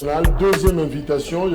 Deuxième invitation.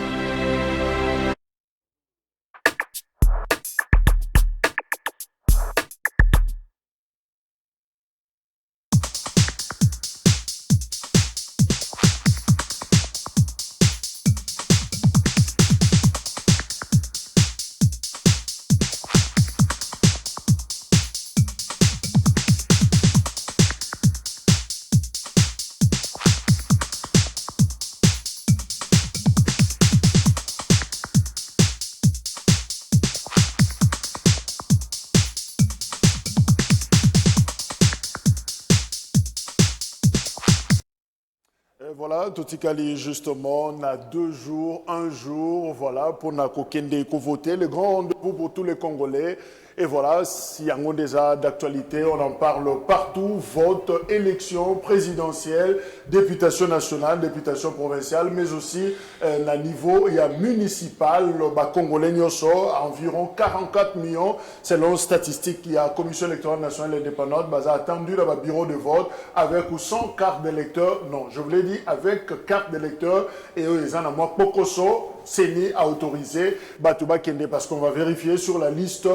Voilà, Totikali, justement, on a 2 jours, 1 jour, voilà, pour Nakokende voter, le grand rendez-vous pour tous les Congolais. Et voilà, s'il y a déjà d'actualité, on en parle partout, vote, élection présidentielle, députation nationale, députation provinciale, mais aussi à niveau, il y a municipal, le Congolais Nyoso, environ 44 millions, selon statistiques, il y a Commission électorale nationale indépendante, a attendu dans le bureau de vote avec ou sans carte d'électeur, non, je vous l'ai dit, avec carte d'électeur, et eux, ils en ont moi, Pokoso, CENI a autorisé Batouba Kende parce qu'on va vérifier sur la liste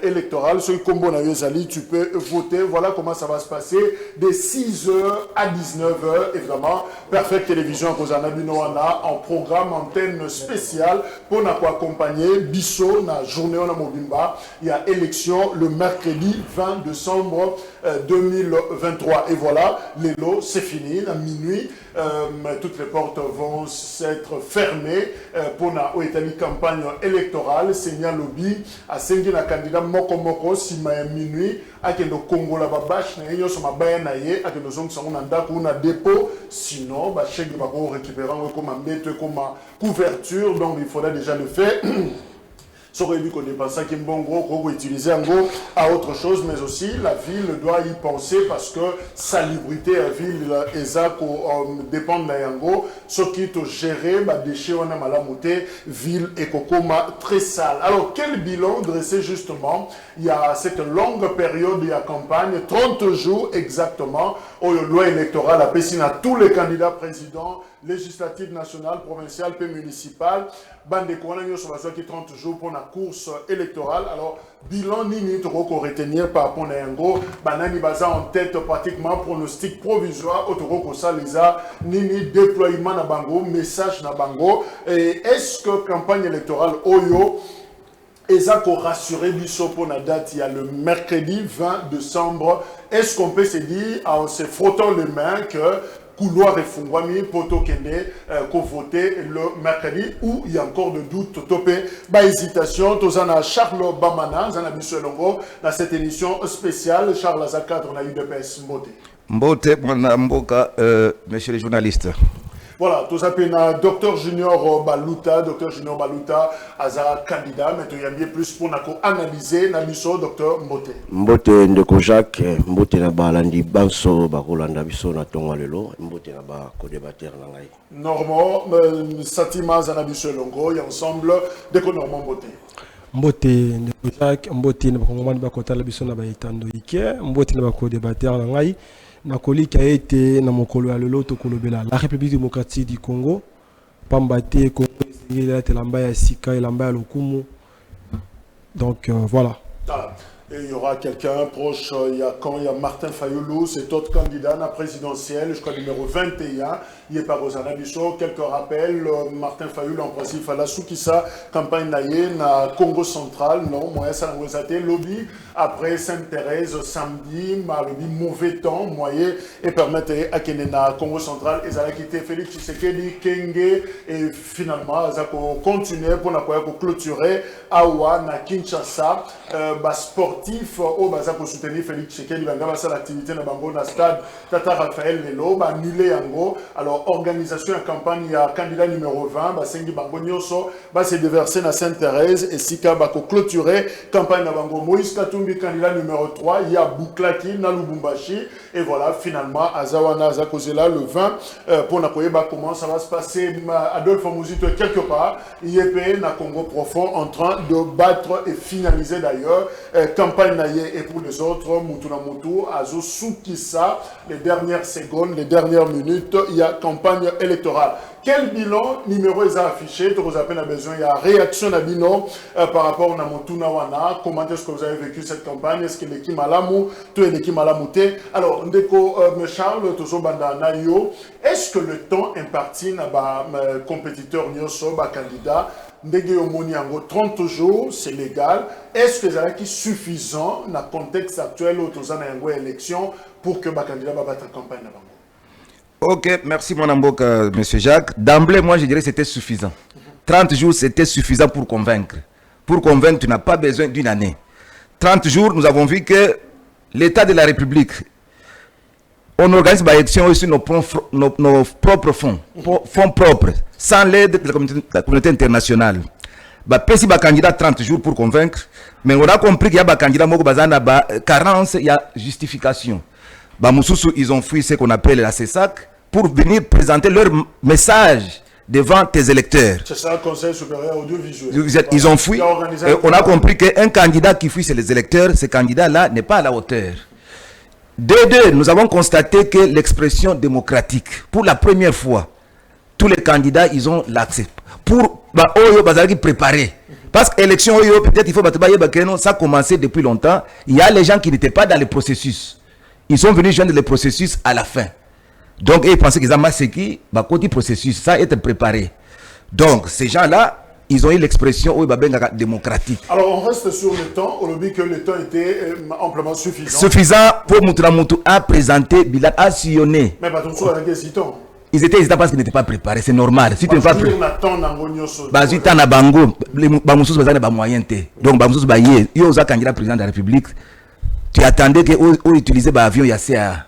électorale. Ce combo Zali, tu peux voter. Voilà comment ça va se passer de 6h à 19h. Évidemment, Perfect Télévision en programme antenne spéciale pour nous accompagner. Bisso, na journée on a Mobimba. Il y a élection le mercredi 20 décembre 2023. Et voilà, les lots, c'est fini. À minuit, toutes les portes vont être fermées. Pour la campagne électorale, Seigneur Lobby a signé un candidat Moko si minuit à que le Congo la babache na yo so mabaya na ye à que nous sommes en ndako na dépôt sinon ba chèque va récupérer comme embête comme couverture donc il faudra déjà le faire. Ça aurait dû qu'on dépense ça qui est bon gros qu'on utiliser en gros à autre chose, mais aussi la ville doit y penser parce que salubrité à la ville dépend de yango ce qui est géré déchets on a malamoté ville et cocoma très sale. Alors quel bilan dressé justement il y a cette longue période de la campagne 30 jours exactement où la loi électorale a péciné à tous les candidats présidents législative nationale, provinciale, puis municipale. Bande de sur la qui 30 jours pour la course électorale. Alors, bilan nini to ko retenir par rapport à Yango, banani baza en tête pratiquement pronostic provisoire autour ko ça les a nini déploiement na bango, message na bango. Et est-ce que campagne électorale Oyo Eza ko rassurer biso pour la date, il y a le mercredi 20 décembre. Est-ce qu'on peut se dire en se frottant les mains que couloir et Fungwami, Poto Kende, qu'on voter le mercredi, où il y a encore de doutes, topé, hésitation, Tozana Charles Bamana, Zana Bissolongo, dans cette émission spéciale, Charles Azaka, on a eu de PS Mbote. Mbote, Mboka, messieurs les journalistes. Voilà, tout ça, Dr Junior Baluta, Aza candidat, mais il y a bien plus pour analyser, Nabiso, Dr Mbote. Mbote Ndeko Jacques, Mbote na balandi banso, Bakolanda Biso na Tongwalelo, Mbote na ba co-débatteur na ngai. Normand, Satima Zanabiso Longo, et ensemble, Deko Normand Mbote. Mbote Ndeko Jacques, Mbote na Bakongomani Bakotala Biso na Baitando Ike, Mbote na ba co-débatteur na ngai. Nakoli qui a été dans mon colo à l'autre colobela la République démocratique du Congo Pambate Congo Lamba Sika et Lamba Lokumu donc voilà. Et il y aura quelqu'un proche, il y a Martin Fayoulou, c'est autre candidat à la présidentielle, je crois numéro 21, il est par Rosana Bisso, quelques rappels, Martin Fayoulou en principe, la Soukissa, campagne naïe, na Congo central, non, moi ça n'a pas lobby, après Sainte-Thérèse, samedi, lobby mauvais temps, moyen, et permettre à Kenena, Congo central, et ça a quitté Félix Tshisekedi, Kenge, et finalement, ça a continué pour clôturer, Awa, na Kinshasa, sportif au Baza pour soutenir Félix Tshisekedi, il va faire l'activité dans le stade Tata Raphaël Lelo, va annuler en gros. Alors, organisation et campagne, il y a candidat numéro 20, Sengi Bango Nyoso, va se déverser dans Sainte-Thérèse et Sika va clôturer campagne dans Bango. Moïse Katumbi, candidat numéro 3, il y a Bouklaki, Nalubumbashi, et voilà, finalement, Azawana Azakozela, le 20, pour Nakoyeba, comment ça va se passer. Adolphe Mouzito, quelque part, IEP, na Congo profond, en train de battre et finaliser d'ailleurs. campagne et pour les autres, Moutouna Moutou, Azo Soukissa, les dernières secondes, les dernières minutes, il y a campagne électorale. Quel bilan numéro est affiché? Vous avez besoin, il y a réaction à Bino par rapport à Moutouna Wana. Comment est-ce que vous avez vécu cette campagne? Est-ce que l'équipe Malamou, tout est l'équipe Malamouté? Alors, Ndeko Charles, toujours Bandana Yo, est-ce que le temps imparti à compétiteur Nyoso, candidat, Ndege Omoni Yango 30 jours, c'est légal. Est-ce que c'est suffisant dans le contexte actuel où nous avons une élection pour que le candidat va battre la campagne? Ok, merci mon ambouk, monsieur Jacques. D'emblée, moi je dirais que c'était suffisant. 30 jours, c'était suffisant pour convaincre. Pour convaincre, tu n'as pas besoin d'une année. 30 jours, nous avons vu que l'État de la République, on organise des élections aussi nos propres fonds, fonds propres, sans l'aide de la communauté internationale. Si il y a un candidat 30 jours pour convaincre, mais on a compris qu'il y a un candidat qui a carence, il y a justification. Ils ont fui ce qu'on appelle la CESAC pour venir présenter leur message devant tes électeurs. C'est ça, le Conseil supérieur audiovisuel. Ils ont fui. On a compris qu'un candidat qui fuit, c'est les électeurs. Ce candidat-là n'est pas à la hauteur. De deux, nous avons constaté que l'expression démocratique, pour la première fois, tous les candidats, ils ont l'accès. Pour préparer. Parce que l'élection, peut-être il faut ça a commencé depuis longtemps. Il y a les gens qui n'étaient pas dans le processus. Ils sont venus joindre le processus à la fin. Donc, ils pensaient qu'ils avaient qui côté processus, ça a été préparé. Donc, ces gens-là, ils ont eu l'expression démocratique. Alors, on reste sur le temps. On a dit que le temps était amplement suffisant. Suffisant pour Moutouramoutou à présenter, Bilal à sillonner. Mais hésitants. Ils étaient hésitants parce qu'ils n'étaient pas préparés, c'est normal. Si tu n'es pas préparé, président de la République, tu attendais qu'on utilise l'avion Yacea.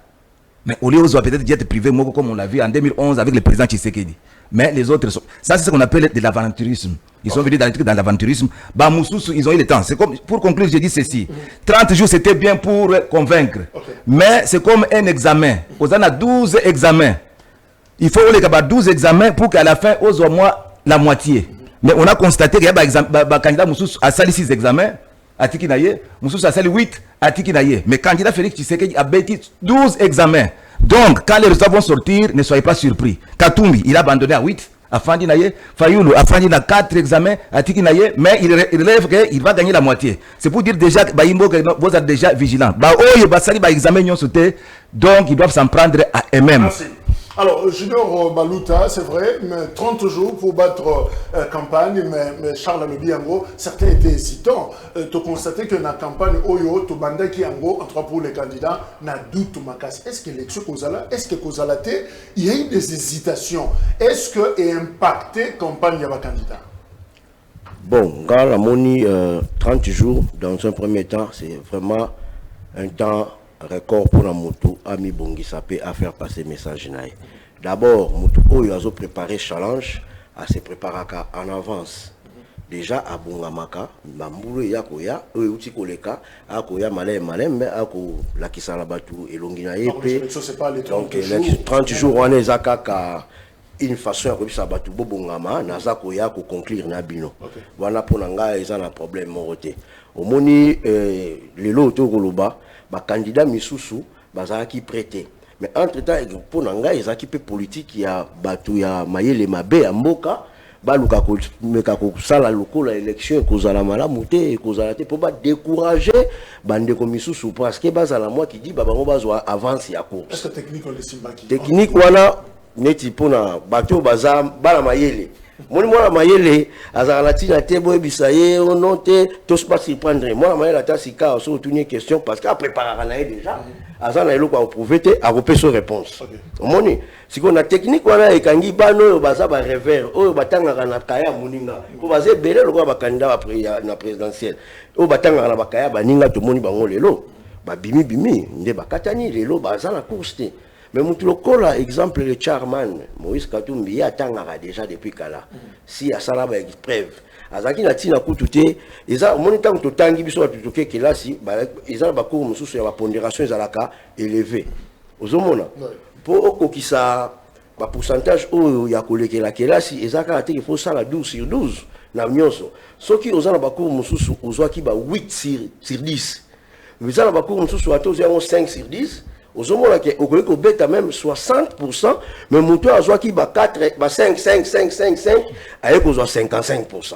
Mais au lieu de peut-être jet privé, comme on l'a vu en 2011 avec le président Tshisekedi. Mais les autres sont... Ça, c'est ce qu'on appelle de l'aventurisme. Ils sont venus dans l'aventurisme. Ils ont eu le temps. C'est comme... Pour conclure, je dis ceci. 30 jours, c'était bien pour convaincre. Mais c'est comme un examen. On a 12 examens. Il faut les 12 examens pour qu'à la fin, on soit moins la moitié. Mais on a constaté qu'il y a un candidat à 6 examens. Atiki Naye, Moussous a sali 8, Atiki Naye. Mais candidat Félix Tshisekedi a bâti 12 examens. Donc, quand les résultats vont sortir, ne soyez pas surpris. Katumbi, il a abandonné à 8, Afandi Naye. Fayoulou a abandonné à 4 examens, Atiki Naye. Mais il rêve qu'il va gagner la moitié. C'est pour dire déjà que vous êtes déjà vigilants. Donc, ils doivent s'en prendre à eux-mêmes. Merci. Alors, Junior Baluta, c'est vrai, mais 30 jours pour battre campagne, mais Charles Alobi, en gros, certains étaient hésitants. Tu as constaté que dans la campagne Oyo, tu banda qui en gros, entre pour les candidats, n'a doute ou macasse. Est-ce que l'élection Kozala, est-ce que Kozalate, il y a eu des hésitations? Est-ce que est impacté campagne à candidat? Bon, quand la moni 30 jours, dans un premier temps, c'est vraiment un temps record pour la moto Ami Bongi Sapé à faire passer message. D'abord, moto Oyo a préparé challenge à se préparer en avance. Déjà à Bongamaka, Mamboulou Yakoya, Euti Koleka, Akoya Malem Malem, mais Ako la Kisalabatu et Longina Epé. Donc, 30 jours, on est à une façon de sabattu Bongama, Nazakoya pour conclure Nabino. Voilà pour Nanga, ils ont un problème moroté. Au moni, les lots Goloba. Candidat Misusu bazaki prêté mais entre temps pour nanga ils équipé politique ya batu ya mayele mabe ya mboka baluka ko meka ko sala lokola élection kozala malamu te kozala te pour ba décourager bande ko Misusu parce que bazala moi qui dit bango bazwa avance ya course. Est-ce que technique on le simbaki technique wana neti pona bato baza bala mayele Moi, Mayele, Azara Tina Tebo, Bisaye, on note, tous pas s'y prendre. Moi, Mayele, Tassika, on se une question parce qu'à préparer déjà. Azana Elo, pour prouver, à repérer son réponse. Moni, si on a technique, on a Kangi Bano, Baza, Revers, Oyo Batanga, Kaya, Moninga, pour baser Belé, le roi candidat après la présidentielle. Oyo Batanga, Bakaya, Baninga, tout le monde, Bango, Lelo, Bimi, Bimi, Ndeba Katani, Lelo, Baza, la course. Mais Moutoulokola, exemple, le Charman, Moïse Katumbi, il y a déjà depuis Kala. Si à Salaba preuve. Azaki na tina kututé, eza monitant to tangi biso tutuke kelasi, eza ba cours mususu ya ba pondération ezalaka élevé. Ozomona. Pour okokisa ba pourcentage oyo ya kolekela kelasi ezaka te il faut ça la 12 sur 12 na nyonso. Soki ozana ba cours mususu ozwaki ba 8 sur 10. Mais ça, on va sur 5 sur 10. Au bête même 60%, mais mon tour a joué qui 4, 5, avec 55%.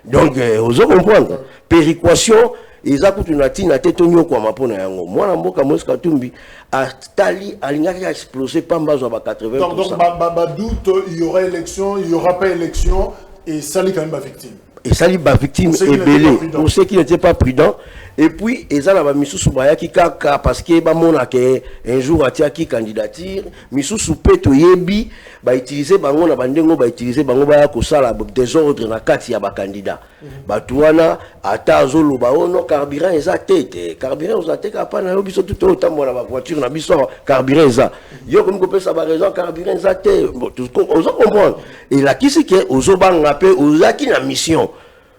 Donc, vous comprendre. Péréquation, ils ont une tête au quoi ma pona yango. Moi, la mboka moska tumbi, a Tali, a l'ingaki a explosé, pas mal, 80%. Donc, doute, il y aura élection, il n'y aura pas élection, et ça, il quand même ma victime. Et ça, les victimes est belé. Pour ceux qui n'étaient pas prudents. Et puis, ils ont mis sous qui kaka parce que un jour, il y a qui candidature, mis sous peto yebi, ba utiliser bango na bandengo, ba utiliser bango ba ko sala désordre na kati ya ba candidat. Ba tuana ata zolo ba ono carburant eza tete. Carburant eza tete ka pa na biso tout autant na ba voiture na biso carburant eza. Yo comme ko pesa ba raison carburant eza tete. Tout on comprendre. Et là qui c'est que ozo banga pe ozaki na mission.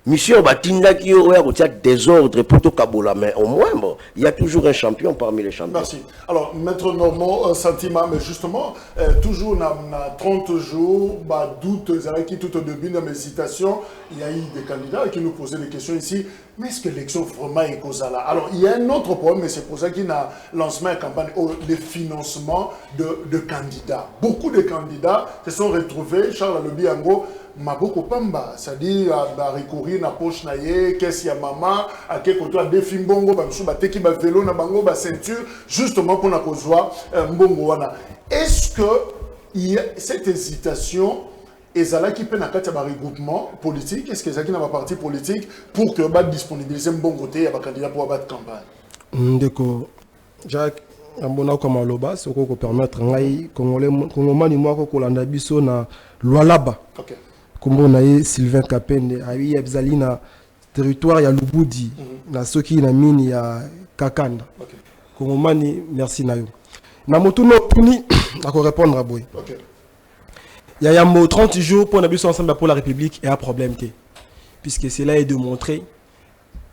Mission Batinda qui a désordre pour tout Kabola, mais au moins, bon, il y a toujours un champion parmi les champions. Merci. Alors, Maître Normand, un sentiment, mais justement, toujours dans 30 jours, doute, qui tout au début de mes citations, il y a eu des candidats qui nous posaient des questions ici. Mais est-ce que l'élection vraiment est causale là? Alors, il y a un autre problème, mais c'est pour ça qu'il y a lancé une campagne, le financement de candidats. Beaucoup de candidats se sont retrouvés, Charles Alobi Ango, Maboko Pamba, c'est-à-dire à recourir na poche naye, qu'est-ce ya maman, à quel côté à défi mbongo, bah monsieur bah teki bah vélo na bango bah ceinture, justement pour na kozwa mbongo wana. Est-ce que il y a cette hésitation et ça là qui peut na kati ya regroupement politique, est-ce que ça qui n'a pas parti politique pour que bah disponibiliser mbongo côté ya ba candidat pour battre campagne? Ndeko Jacques Ambona comme aloba, ce qu'on peut permettre ngai congolais moi ko kolanda biso na Lualaba. OK. Comme on a Sylvain Kapende, il y a na territoire, il y a Lubudi, na Soki, na mine, il y a Kakanda. Comme mani, merci Nayo. Na motuno puni, à répondre à Boy. Il y a 30 jours pour l'abus ensemble pour la République et un problème. Puisque c'est là de montrer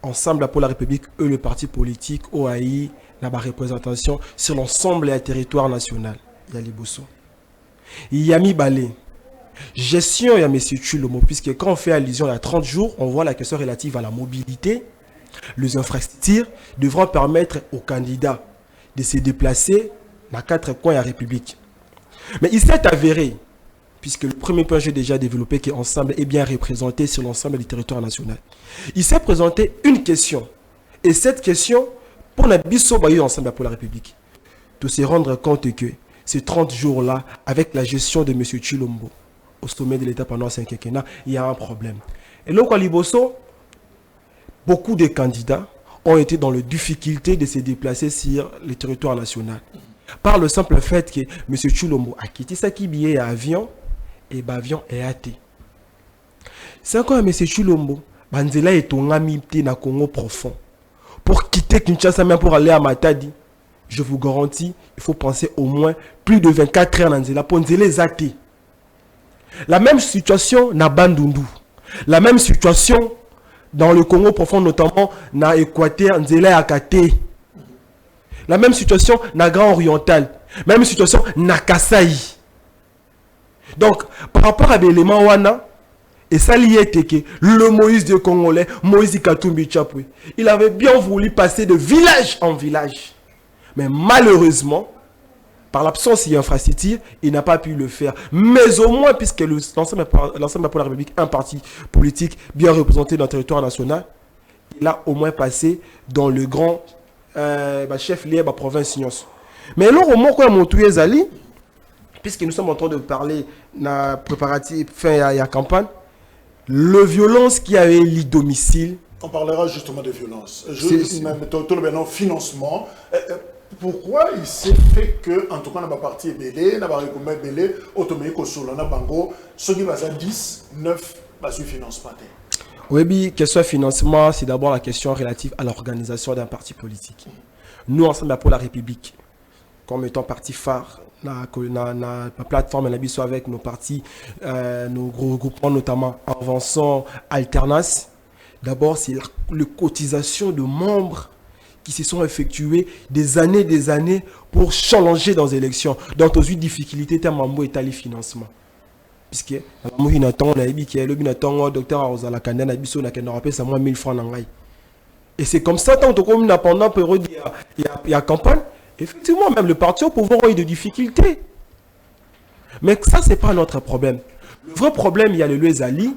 ensemble pour la République, eux, le parti politique, OAI, la représentation sur l'ensemble du territoire national. Il y a Liboso. Il y a Mibalé. Gestion, il y a M. Tchulomo, puisque quand on fait allusion à 30 jours, on voit la question relative à la mobilité. Les infrastructures devront permettre aux candidats de se déplacer dans 4 coins de la République. Mais il s'est avéré, puisque le premier point que j'ai déjà développé, qui ensemble est bien représenté sur l'ensemble du territoire national. Il s'est présenté une question. Et cette question, pour la biso ensemble pour la République, de se rendre compte que ces 30 jours-là, avec la gestion de M. Tchilombo, au sommet de l'État pendant 5 quinquennats, il y a un problème. Et donc, à Liboso, beaucoup de candidats ont été dans la difficulté de se déplacer sur le territoire national. Par le simple fait que M. Tchilombo a quitté sa billet à avion, et l'avion est hâté. C'est encore M. Tchilombo, Banzela est un ami na Congo profond. Pour quitter Kinshasa, même pour aller à Matadi, je vous garantis, il faut penser au moins plus de 24 heures dans Nzela pour Nzela zaté. La même situation na Bandundu. La même situation dans le Congo profond, notamment na Équateur, Nzela Akate. La même situation na Grand Oriental. Même situation na Kasaï. Donc, par rapport à l'élément Wana, et ça lié que le Moïse de Congolais, Moïse Katumbi Chapwe, il avait bien voulu passer de village en village. Mais malheureusement, par l'absence d'infrastructure, il n'a pas pu le faire. Mais au moins, puisque l'ensemble pour la République, un parti politique bien représenté dans le territoire national, il a au moins passé dans le grand chef lié à la province Signos. Mais alors, au moins, quand on a Zali, puisque nous sommes en train de parler de la préparatif fin à la campagne, le violence qui avait eu domicile. On parlera justement de violence. Tout le financement. Pourquoi il s'est fait que, en tout cas, dans la partie belé, dans la récommande belé, automatique au sol, dans bango, ceux qui vont à 10, 9, bah, su finance pas. Oui, question financement, c'est d'abord la question relative à l'organisation d'un parti politique. Nous, ensemble pour la République, comme étant parti phare, la plateforme avec nos partis, nos groupements, notamment Avançons, Alternance. D'abord, c'est la cotisation de membres qui se sont effectués des années pour changer dans les élections. Donc, aux difficultés, c'est un état de financement. Puisque, le docteur Arozala Kanda, il a 1000 francs. Et c'est comme ça, tant qu'on a pendant période, il y a campagne, effectivement, même le parti au pouvoir a eu des difficultés. Mais ça, ce n'est pas notre problème. Le vrai problème, il y a le Luezali,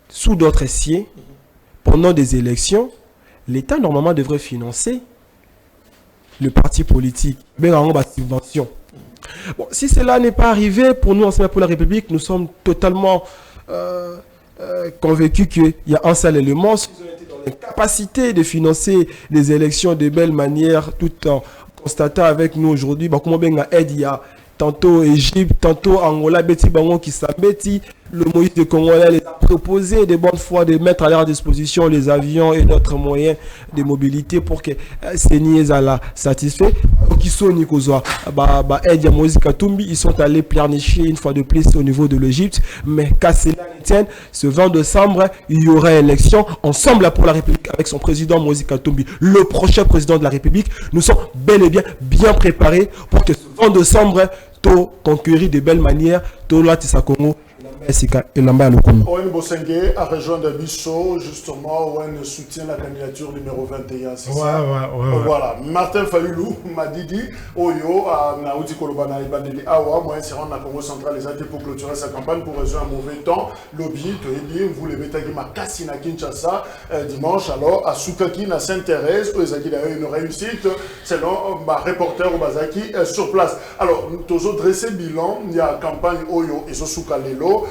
sous d'autres sièges, pendant des élections, l'État, normalement, devrait financer le parti politique, mais en subvention. Bon, si cela n'est pas arrivé, pour nous, Ensemble pour la République, nous sommes totalement convaincus qu'il y a un seul élément. Si vous été dans l'incapacité de financer les élections de belle manière, tout en constatant avec nous aujourd'hui, comment bien aide, il y a tantôt Égypte, tantôt Angola, Betty Bango qui s'embêtit. Le Moïse de Congolais les a proposé de bonne foi de mettre à leur disposition les avions et d'autres moyens de mobilité pour que ces niais la satisfait. Qui sont Nikozwa, Edia Moïse Katumbi, ils sont allés pleurnicher une fois de plus au niveau de l'Égypte. Mais qu'à cela ne tienne, ce 20 décembre, il y aura élection ensemble pour la République avec son président Moïse Katumbi, le prochain président de la République. Nous sommes bel et bien préparés pour que ce 20 décembre, tout conquérir de belle manière, tout là, Congo. Owen Bosenge a rejoint Dabisso, justement, Owen soutient la candidature numéro 21. Ouais. Voilà. Martin Fayulu m'a dit, Oyo, à Naouti Kolobana et Bandeli Awa, moi, c'est rendre la Congo centrale les pour clôturer sa campagne pour résoudre un mauvais temps. Lobby, vous les mettez à Kassina Kinshasa dimanche, alors à Soukaki, à Sainte-Thérèse, où ils ont d'ailleurs une réussite, selon ma reporter au Bazaki sur place. Alors, nous avons dressé bilan, il y a campagne Oyo et Soukalelo.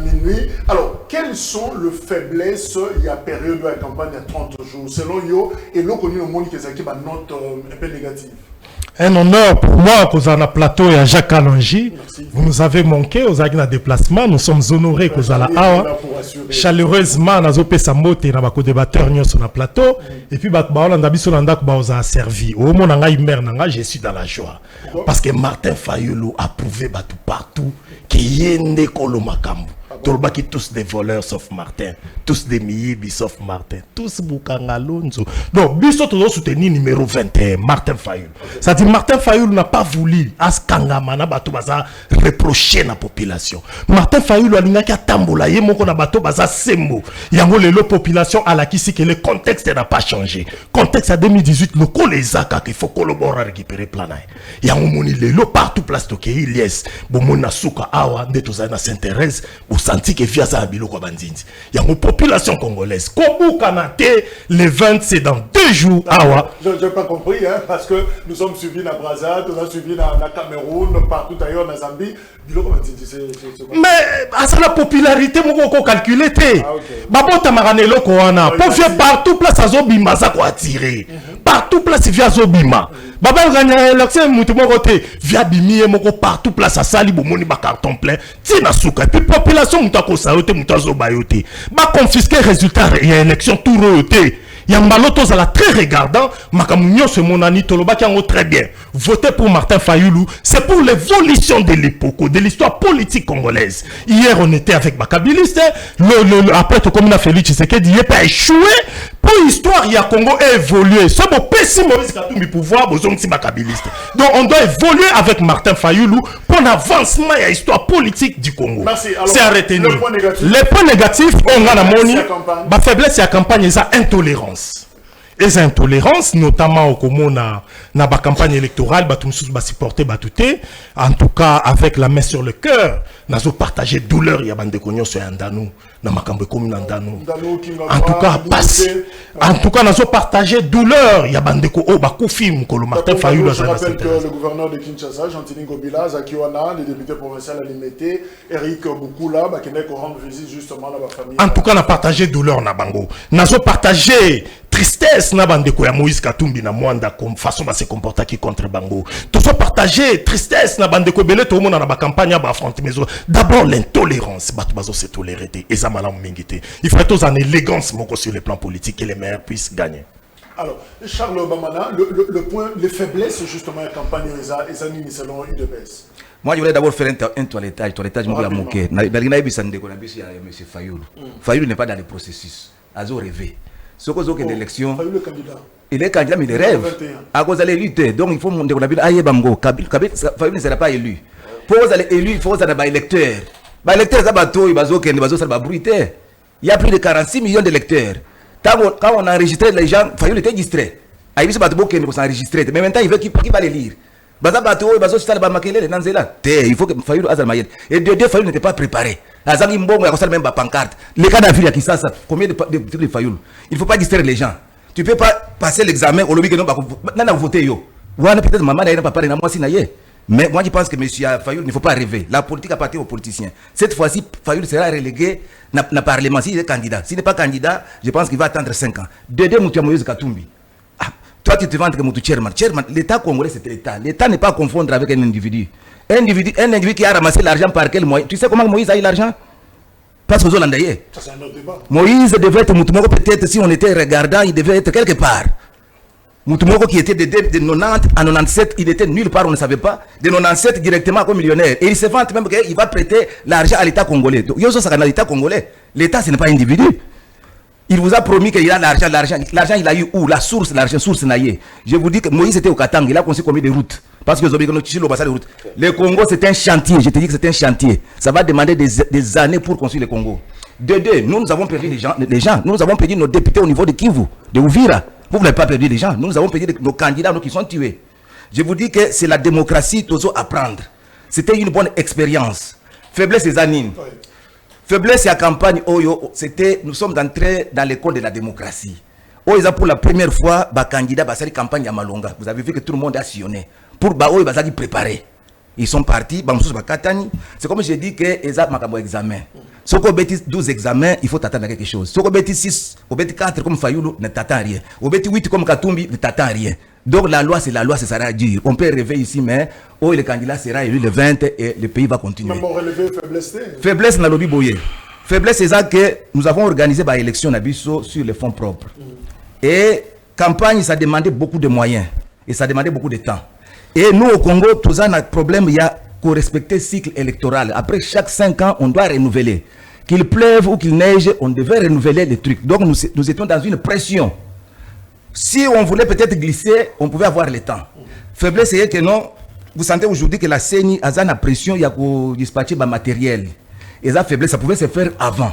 Minuit. Alors, quelles sont les faiblesses il y a période de la campagne de 30 jours selon Yo et l'on connaît le monde qui est une note un peu négative? Un honneur pour moi, que vous avez un plateau et à Jacques Alongi. Vous nous avez manqué, vous avez un déplacement. Nous sommes honorés que vous avez chaleureusement, nous avons samoté dans le débatteur sur le plateau. Et puis, vous avez servi. Au moment où je suis dans la joie. Parce que Martin Fayulu a prouvé partout qu'il y a un Kolo Makambu. Tous des voleurs sauf Martin, tous des Miyibi sauf Martin, tous Boukangalonzo. Donc, Bisso doit soutenir numéro 21, Martin Fayulu. Ça dit Martin Fayulu n'a pas voulu Askangamana Bato Baza reprocher la population. Martin Fayulu a dit qu'il tambola yemoko na Bato Baza sembo. Yango le population à la kisi que le contexte n'a pas changé. Contexte à 2018, le col les aka qu'il faut collaborer à récupérer planay. Yango moni le partout place toke Ilyes, bomona suka awa ndetoza na Sainte-Thérèse. Senti que via ça bilo ko bandindi. Il y a une population congolaise. Kobu Kanate, le 20 c'est dans 2 jours. Je n'ai pas compris, hein, parce que nous sommes suivis dans Brazza, nous sommes suivis dans la Cameroun, partout ailleurs dans Zambie. Mais à la popularité, mon ko calculer té. Babo tamaranelo ko wana. Pour faire partout place à Zobima ça ko attirer. Partout place via Zobima. Baba gagner l'élection mutumo côté via bimi et moko partout place à Sali bomoni ba carton plein. Tina souka et puis population mutako saote mutazo bayote. Ba confisquer résultat il y a élection tout roté. Yambaloto zala très regardant, Makamunyo se monani toloba qui en très bien. Voter pour Martin Fayulu, c'est pour l'évolution de l'époque, de l'histoire politique congolaise. Hier, on était avec Makabiliste, après tout comme on a fait Tshisekedi, il pas échoué. Pour l'histoire, il y a Congo évolué. C'est bon, pessi Maurice Katumbi pouvoir, besoin de Makabiliste. Donc, on doit évoluer avec Martin Fayulu pour l'avancement et l'histoire politique du Congo. C'est à retenir. Les points négatifs, on a la monnaie, la faiblesse de la campagne, c'est intolérance. Les intolérances, notamment au Congo, na campagne électorale, supporter Batouté, en tout cas avec la main sur le cœur, nous avons partagé douleur, il y a des cognos sur Andano, dans ma campagne commune Andano. En tout cas, nous avons partagé douleur, il y a des cognos, Bakoufi, Martin Fayulu. Je rappelle que le gouverneur de Kinshasa, Jean-Tini Ngobila, Zakiwana, le député provincial Alimete, Eric Boukoula, qui n'est qu'au rendre visite justement à la famille. En tout cas, nous avons partagé douleur, Nabango. Nous avons partagé tristesse na bandeko ya Moïse Katumbi na Mwanda comme façon de se comporter qui contre Bango. Tout ça partager tristesse na bandeko belé tout le monde na ba campagne ba affronter d'abord l'intolérance bato se tolérer et ça mala mingité. Il faut tous en élégance moko sur le plan politique et les meilleurs puissent gagner. Alors, Charles Bamana, le point, les faiblesses justement de la campagne Ezani selon UDPS. Moi, je voulais d'abord faire un toilettage, je me moquer. M. Fayulu. Fayulu n'est pas dans le processus. Azo rêvé. Ce qu'on a l'élection, il est candidat, mais il rêve. À cause de l'élu, donc il faut monter la ville. Aïe, Bango, Fayulu ne sera pas élu. Pour aller élu, il faut avoir des électeurs. Les électeurs, ça va tout, il va ça va bruiter. Il y a plus de 46 millions d'électeurs. Quand on enregistrait les gens, Fayoul était distrait. Il s'enregistrer. Mais maintenant, il veut qui va les lire. Il faut que Fayoul Azalmayed. Et de deux, Fayoul n'était pas préparé. Azali Mbongo, il y a même pas pancarte. Les cas d'affaires qui ça, combien de Fayoul? Il ne faut pas distraire les gens. Tu ne peux pas passer l'examen au lobby que nous avons voté. Peut-être maman n'a pas parlé, moi si naïe. Mais moi je pense que M. Fayoul, il ne faut pas rêver. La politique appartient aux politiciens. Cette fois-ci, Fayoul sera relégué dans le Parlement s'il est candidat. S'il n'est pas candidat, je pense qu'il va attendre 5 ans. Deux Moutia Moïse Katumbi. Toi, tu te vantes que Moutou Chairman. L'État congolais, c'est l'État. L'État n'est pas à confondre avec un individu. Un individu qui a ramassé l'argent par quel moyen? Tu sais comment Moïse a eu l'argent? Parce que Zolandaye. Moïse devait être Moutoumoko, peut-être si on était regardant, il devait être quelque part. Moutoumoko qui était de 90 à 97, il était nulle part, on ne savait pas. De 97 directement comme millionnaire. Et il se vante même qu'il va prêter l'argent à l'État congolais. Donc, l'État congolais. L'État, ce n'est pas un individu. Il vous a promis qu'il a l'argent. L'argent, il a eu où? La source, l'argent, source naïe. Je vous dis que Moïse était au Katang, il a construit combien de routes? Parce que le Congo, c'est un chantier. Je te dis que c'est un chantier. Ça va demander des années pour construire le Congo. De deux, nous avons perdu les gens. Nous avons perdu nos députés au niveau de Kivu, de Ouvira. Vous n'avez pas perdu les gens. Nous avons perdu nos candidats qui sont tués. Je vous dis que c'est la démocratie, toujours à prendre. C'était une bonne expérience. Faiblesse des anines. Faiblesse et la campagne, nous sommes entrés dans l'école de la démocratie. Pour la première fois, les candidats ont fait campagne à Malonga. Vous avez vu que tout le monde a sillonné. Pour ils ont préparé. Ils sont partis. C'est comme je dis que ils ont un examen. Si vous avez 12 examens, il faut t'attendre à quelque chose. Si vous avez 6, vous avez 4 comme Fayoulou, ne t'attends rien. Vous avez 8 comme Katumbi, ne t'attends rien. Donc la loi, c'est la loi, ça sera dur. On peut rêver ici, mais le candidat sera élu le 20 et le pays va continuer. Mais on relever faiblesse. Faiblesse dans le lobby boyé. Faiblesse, c'est ça que nous avons organisé une élection sur les fonds propres. Et campagne, ça demandait beaucoup de moyens. Et ça demandait beaucoup de temps. Et nous, au Congo, tout ça, notre problème, il y a qu'au respecter le cycle électoral. Après chaque 5 ans, on doit renouveler. Qu'il pleuve ou qu'il neige, on devait renouveler les trucs. Donc nous étions dans une pression. Si on voulait peut-être glisser, on pouvait avoir le temps. Faiblesse, c'est que non, vous sentez aujourd'hui que la CENI a une pression, il y a qu'au dispatcher le matériel. Et ça, faiblesse, ça pouvait se faire avant.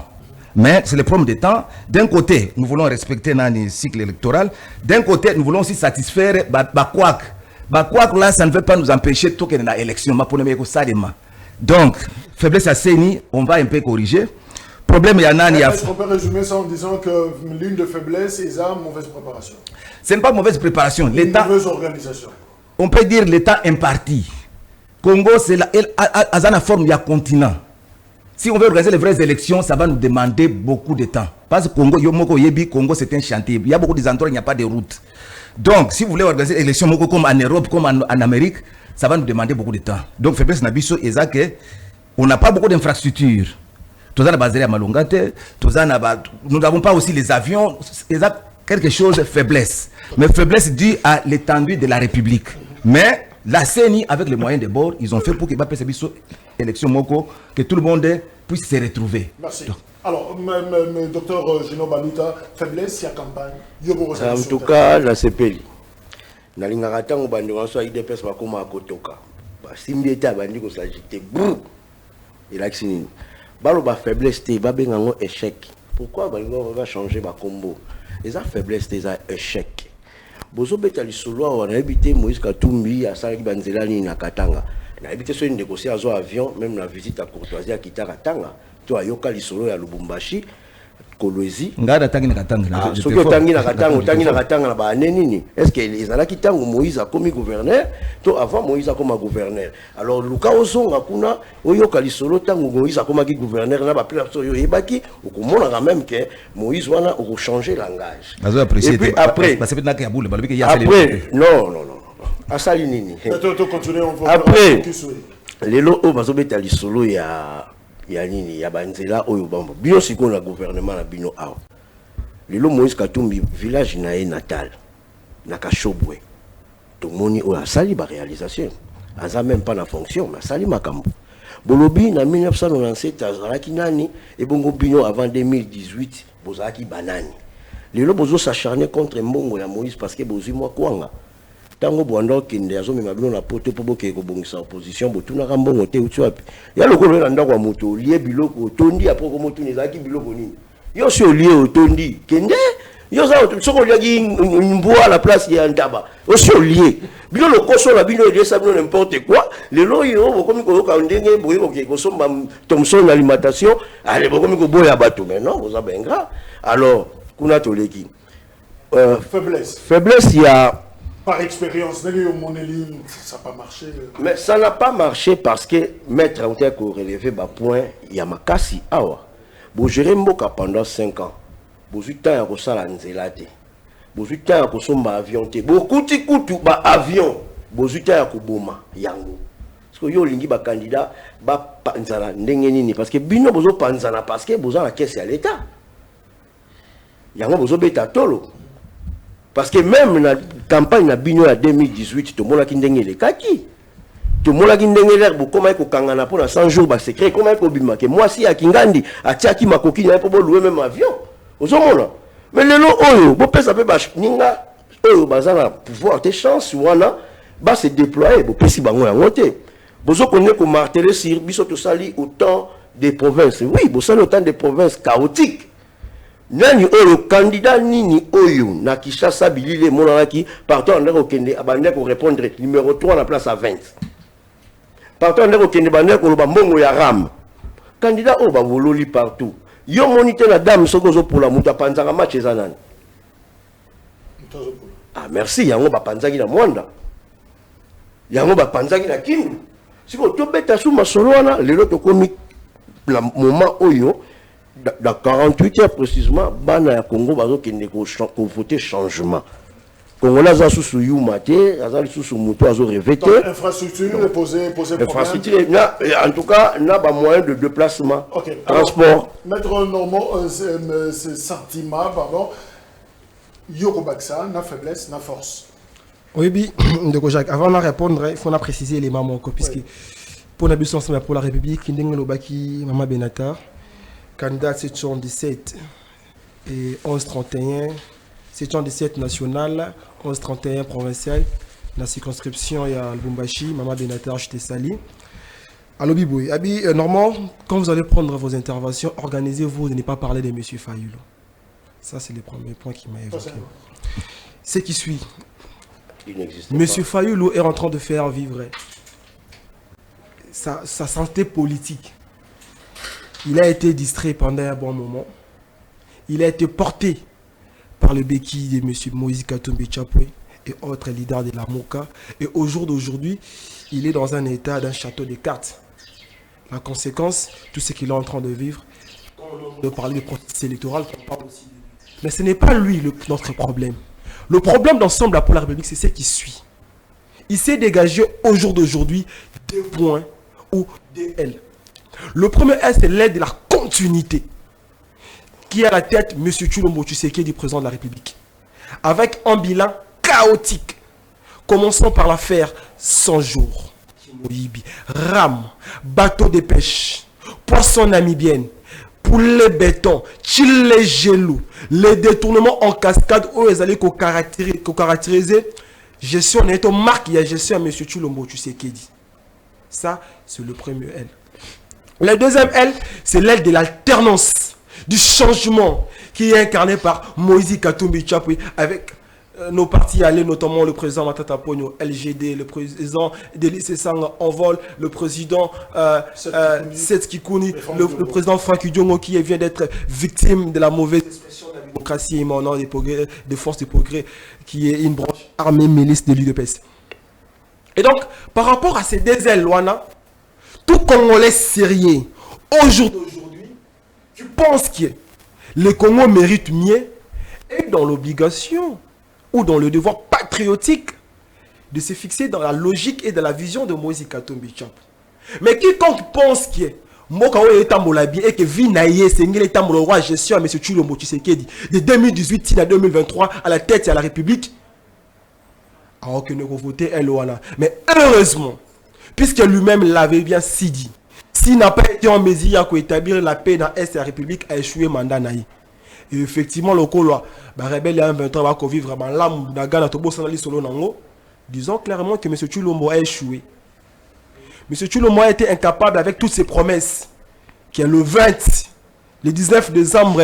Mais c'est le problème de temps. D'un côté, nous voulons respecter le cycle électoral. D'un côté, nous voulons aussi satisfaire Bakwak. Bakwak, là, ça ne veut pas nous empêcher de toquer dans l'élection. Donc, faiblesse à CENI, on va un peu corriger. Problème, il y en a. Est-ce qu'on peut résumer ça en disant que l'une de faiblesse, c'est la mauvaise préparation? Ce n'est pas mauvaise préparation. Une mauvaise organisation. On peut dire l'État imparti. Congo, c'est la forme du continent. Si on veut organiser les vraies élections, ça va nous demander beaucoup de temps. Parce que Congo, c'est un chantier. Il y a beaucoup d'endroits où il n'y a pas de route. Donc, si vous voulez organiser les élections comme en Europe, comme en Amérique, ça va nous demander beaucoup de temps. Donc, faiblesse Nabiso, on n'a pas beaucoup d'infrastructures. Nous n'avons pas aussi les avions. Quelque chose de faiblesse. Mais faiblesse due à l'étendue de la République. Mais la CENI, avec les moyens de bord, ils ont fait pour qu'il y ait une élection Moko, que tout le monde puisse se retrouver. Merci. Donc. Alors, docteur Gino Baluta, faiblesse, il y a campagne. En tout cas, la CPI. Na lingakata ngobandi wanso IDPS bakoma akotoka. Ba simbieta bandi ko s'agiter. Il a xini. Balo ba faiblesse te ba benga ngo échec. Pourquoi balingo va changer ba combo? Les faiblesse des échecs. Bozo beta lisolo on a habité Moïse Katumbi à Salaki Banzelani na Katanga. Na habité sur une négociation à zo avion même la visite à Courtoisie à Kitara-Tanga. To ayoka lisolo ya Lubumbashi. Kolwezi ngada tangi na Katanga soki otangi na Katanga na ba nini est-ce que les alaki tango Moïse a comme gouverneur to avant Moïse a comme gouverneur alors luka ozonga kuna oyoka lisolo tango Moïse a comme gouverneur na ba pela so yo ebaki okomona quand même que Moïse wana o changer langage et puis après non asali nini après lelo o bazobeta lisolo ya nini ya banzela oyo bambo bino siko na gouvernement na bino awa lelo Moïse Katumbi village na natal na Kashobwe to moni oyo asali ba réalisation aza même pas na fonction mais asali makambo bolobi na 1997 azalaki nani et bongo bino avant 2018 bozaki banani lelo bozo s'acharner contre mbongo ya Moïse parce que bozui moi kwanga tango bondo kinde azo mema bino na poto po boke ko bongisa opposition botuna ka mbongo te uti wapi ya lokolo na ndako moto lié biloko tondi apoko moto nezaki biloko nini yo si lié otondi kende Yo ça ce qu'on dit une bois à la place il y a un tabac. Aussi au lié. Bien le cochon la bino et ça n'importe quoi. Les loyaux comme ko ka ndenge boye ko somba Thomson alimentation, allez comme ko boya bateau mais non, vous avez un gras. Alors, kuna toleki. Faiblesse il y a par expérience, ça n'a pas marché. Mais ça n'a pas marché parce que maître a été relevé bas point il y a makasi awa. Bo gérer mboka pendant 5 ans. Bo temps ya ko sala nzela te. Bo temps ya ko somba avion te. Bo kuti kutu ba avion. Bo temps ya ko boma yango. Parce que yo lingi ba candidat ba panzana ndenge nini parce que bino bozo panzana parce que bozo la caisse à l'état. Yango bozo beta tolo. Parce que même la campagne na bino ya 2018 to mona ki ndenge le kaki. To mona ki ndenge l'herbe comment ko kangana pour 100 jours ba secret comment ko bima que moi si a kingandi atiaki makoki na po louer même avion. Ozomona. Mais lelo oyo bo pesa pe ba ninga oyo bazana pouvoir te chance wana ba se déployer bo pesi bango yango te. Bozo connaît ko marteler sur biso to sali autant des provinces. Oui, bo sali autant des provinces chaotiques. Nani oyo candidat nini oyo na Kinshasa bilile monaraki partout en okende abande ko répondre numéro 3 la place à 20. Partout en okende bande ko loba mbongo ya ram. Candidat o ba vololi partout. Yo monite la dame sokozo pour la muta panzanga match ezanani. Ah merci yango ba panzaki na mwanda. Yango ba panzaki na kindu. Siko to beta suma solwana lelo to komi la moment oyo dans 48 heures précisément, bana ya Congo bazo kende ko voter changement. Congolais za susu yuma te, azali susu muto azo revete. Infrastructure poser problème. Infrastructure en tout cas n'a pas moyen de déplacement. Okay. Transport. Maître Normand ce sentiment pardon. Yoko Baksa na faiblesse na force. Oui, de Jacques, avant de répondre, il faut préciser les mamans puisque pour la puissance pour la République, Ndenge Lobaki Mama Benatar candidat 717 et 1131, 717 national, 1131 provincial, la circonscription il y a Lubumbashi, Mama Benatar, je t'ai sali. Alors Biboui, Normand, quand vous allez prendre vos interventions, organisez-vous de ne pas parler de M. Fayulu. Ça c'est le premier point qui m'a évoqué. Ce qui suit, M. Fayulu est en train de faire vivre sa santé politique. Il a été distrait pendant un bon moment. Il a été porté par le béquille de M. Moïse Katumbi Chapwe et autres leaders de la MOCA. Et au jour d'aujourd'hui, il est dans un état d'un château de cartes. La conséquence, tout ce qu'il est en train de vivre, de parler de processus électoral, mais ce n'est pas lui notre problème. Le problème d'ensemble pour la République, c'est ce qui suit. Il s'est dégagé au jour d'aujourd'hui 2 points ou 2 L. Le premier L, c'est l'aide de la continuité qui est à la tête M. Tshilombo Tshisekedi, président de la République. Avec un bilan chaotique. Commençons par l'affaire 100 jours. Rame, bateau de pêche, poisson namibienne, poulet béton, chile gelou, les détournements en cascade où ils allaient caractériser gestion netto marque il y a gestion à M. Tshilombo Tshisekedi. Ça, c'est le premier L. Le deuxième L, c'est l'aile de l'alternance, du changement qui est incarné par Moïse Katumbi Chapwe avec nos partis alliés, notamment le président Matata Ponyo, LGD, le président Délice Sanga Envol, le président Seth Kikouni, le président Franck Udiongo qui vient d'être victime de la mauvaise expression de la démocratie émanant des forces de progrès qui est une branche armée milice de l'UDPS. Et donc, par rapport à ces 2 ailes, Luana, tout Congolais sérieux, au jour d'aujourd'hui, tu penses que le Congo mérite mieux et dans l'obligation ou dans le devoir patriotique de se fixer dans la logique et dans la vision de Moïse Katumbi Chapwe. Mais quiconque pense que Mokao est Tambolabie et que Vinaye Sengel est Tamboloroi gestion à M. Tshilombo Tshisekedi de 2018 à 2023 à la tête de la République, alors que nous avons voté Eloana. Mais heureusement, puisque lui-même l'avait bien si dit, s'il n'a pas été en mesure d'établir la paix dans l'Est de la République, a échoué mandat naï. Et effectivement, le Colo, rebelle a 20 ans, va vivre dans l'âme de Ghana, disons clairement que M. Tshilombo a échoué. M. Tshilombo a été incapable avec toutes ses promesses, qui est le 20, le 19 décembre,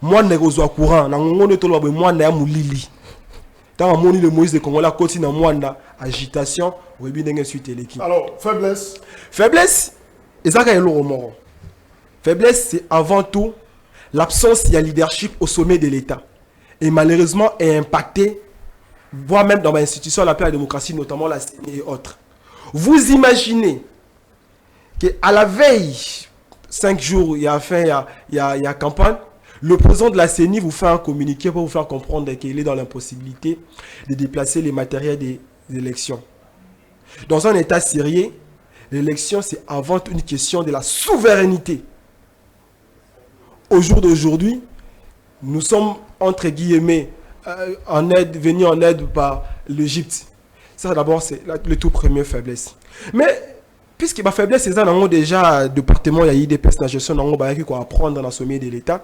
moi ne reçois courant na ngone to lobe moi na mulili tant moni le Moïse de Congolais côté na moi na agitation webi ndenge suite l'équipe. Alors faiblesse ezaka eloro moro. Faiblesse c'est avant tout l'absence de leadership au sommet de l'État et malheureusement est impacté voire même dans l'institution la démocratie notamment la CENI et autres. Vous imaginez qu'à la veille 5 jours il y a campagne, le président de la CENI vous fait un communiqué pour vous faire comprendre qu'il est dans l'impossibilité de déplacer les matériels des élections. Dans un état sérieux, l'élection c'est avant tout une question de la souveraineté. Au jour d'aujourd'hui, nous sommes entre guillemets venus en aide par l'Égypte. Ça d'abord c'est le tout premier faiblesse. Mais puisque ma faiblesse c'est ça, nous avons déjà département il y a IDPS la gestion nous avons quoi apprendre dans le sommet de l'État.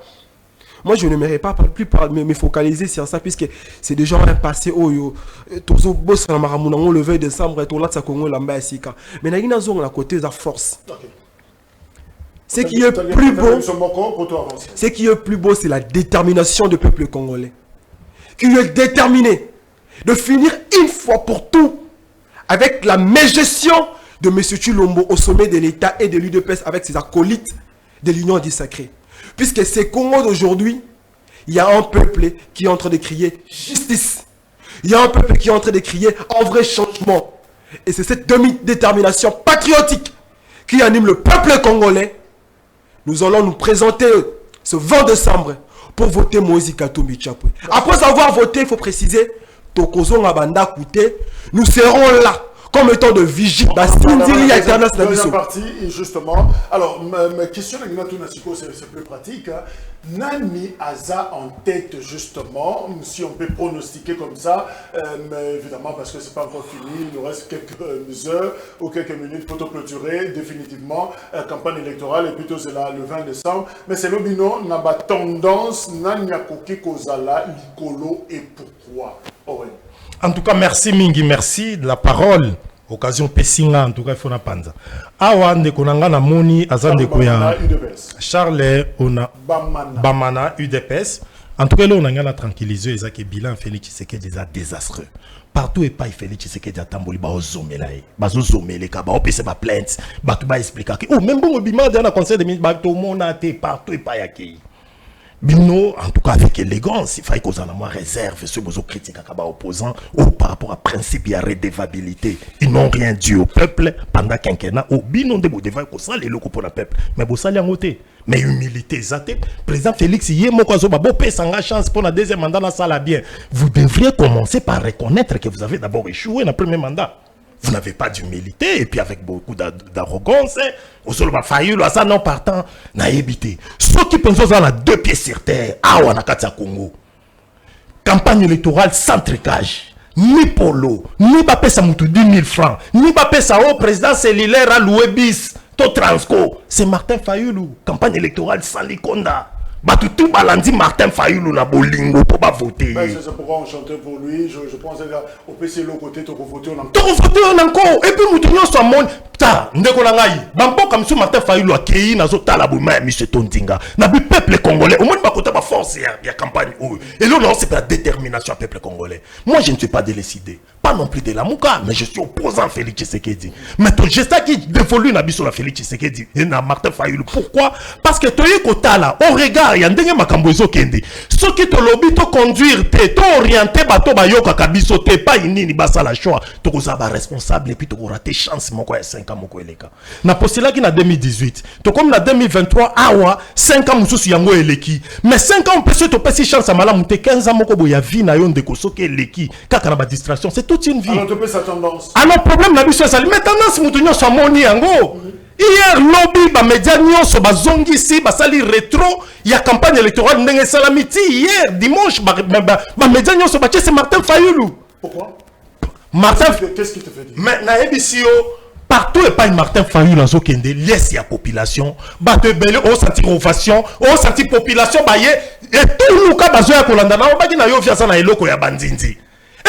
Moi je n'aimerais pas plus me focaliser sur ça puisque c'est déjà un passé où tous les boss dans Maramou le 20 décembre et tout là ça Congo lamba sika. Mais nous avons la côté de la force. Ce qui est plus beau, c'est la détermination du peuple congolais. Qui est déterminé de finir une fois pour tout avec la mégestion de M. Chilombo au sommet de l'État et de l'UDPS avec ses acolytes de l'Union du Sacré. Puisque ces Congos d'aujourd'hui, il y a un peuple qui est en train de crier justice. Il y a un peuple qui est en train de crier un vrai changement. Et c'est cette demi-détermination patriotique qui anime le peuple congolais. Nous allons nous présenter ce 20 décembre pour voter Moïse Katumbi Tchapwe. Après avoir voté, il faut préciser, Tokozo Ngabanda Kouté, nous serons là comme étant de vigile. Deuxième partie, justement. Alors, ma question, c'est plus pratique. Nani Aza en tête, justement, si on peut pronostiquer comme ça, mais évidemment, parce que ce n'est pas encore fini, il nous reste quelques heures ou quelques minutes pour clôturer définitivement la campagne électorale, et plutôt c'est là le 20 décembre. Mais c'est le bino, n'a pas tendance, Nani Akoki Kozala, Likolo, et pourquoi? En tout cas, merci Mingi, merci de la parole. Occasion Pessinga, en tout cas, il faut panza. Awa ndekonanga na moni azande koya Charles ona Bamana UDPS. En tout cas, là on a la tranquillisé et que bilan Félix Tshisekedi déjà désastreux. Partout et pas Félix Tshisekedi atamboli ba ozomelaye. Ba ozomele ka ba opese ba plainte, ba tu ba expliquer que oh même bon bima dans le conseil de ministres ba to mona te partout et pas yaki. Bino, en tout cas avec élégance, il fallait qu'on en ait moins réserve sur vos critiques à opposants ou par rapport à principe et à redevabilité. Ils n'ont rien dit au peuple pendant quinquennat. Ou bino de vous devez qu'on s'en les locaux pour le peuple. Mais vous s'allez en côté. Mais humilité, zate. Président Félix, hier, mon cousin, beau paix sans chance pour le deuxième mandat dans la bien. Vous devriez commencer par reconnaître que vous avez d'abord échoué dans le premier mandat. Vous n'avez pas d'humilité et puis avec beaucoup d'arrogance, au sol va faillir là ça non partant n'a évité. Ceux qui pensent dans la 2 pieds sur terre, ah on a katia Congo. Campagne électorale sans tricage, ni polo, ni bapé sa moutou 10 000 francs, ni bapé sa au président cellulaire à louer bis, to transco. C'est Martin Fayoulou, campagne électorale sans likonda. Tout balandi Martin Fayoulou na bolingo pour pas voter. C'est pourquoi on chantait pour lui. Je pense au PC l'autre côté, tu as voté en encore. Tu as voté en encore. Et puis nous sommes monde. Ta, ndeko na ngai. Bambo comme si Martin Fayoulou a créé na zota la bouma monsieur Tondinga. Na bi peuple congolais. Au moins ba côté ba force ya campagne. Et là non c'est la détermination du peuple congolais. Moi je ne suis pas décidé. Pas non plus de la Mouka, mais je suis opposant à Félix Tshisekedi. Mais ton geste qui dévolue na biso la Félix Tshisekedi et na Martin Fayoulou. Pourquoi? Parce que toye kota là, au regard il y a ndenge makambo ezokende. Ce qui te lobby to conduire te, to orienter bato bayoka kabiso te pas inini basa la choix. To koza ba responsable et puis to rater chance moko ya 5 ans moko eleka. Na postila ki na 2018. To comme na 2023 awa 5 ans mususu yango eleki. Mais 5 ans on peut se to pesi chance à malamu te 15 ans moko boya vie na yon de kosoke eleki. Kaka na ba distraction, c'est toute une vie. Alors tu peux sa tendance. Alors problème na biso ça mais tendance mutu nyo so moni yango. Hier, lobby, ba média nyonso bazongi si basali rétro, il y a campagne électorale ndenge salamiti hier dimanche ba média nyonso bache c'est Martin Fayoulou. Pourquoi? Martin, qu'est-ce qui te fait dire? Mais na ebisio partout et pas Martin Fayoulou zo kende laisse ya population, ba te belé au senti ovation, au senti population ba ye et tout luka bazo ya kolanda na ba na yo fiasa na eloko ya bandindi.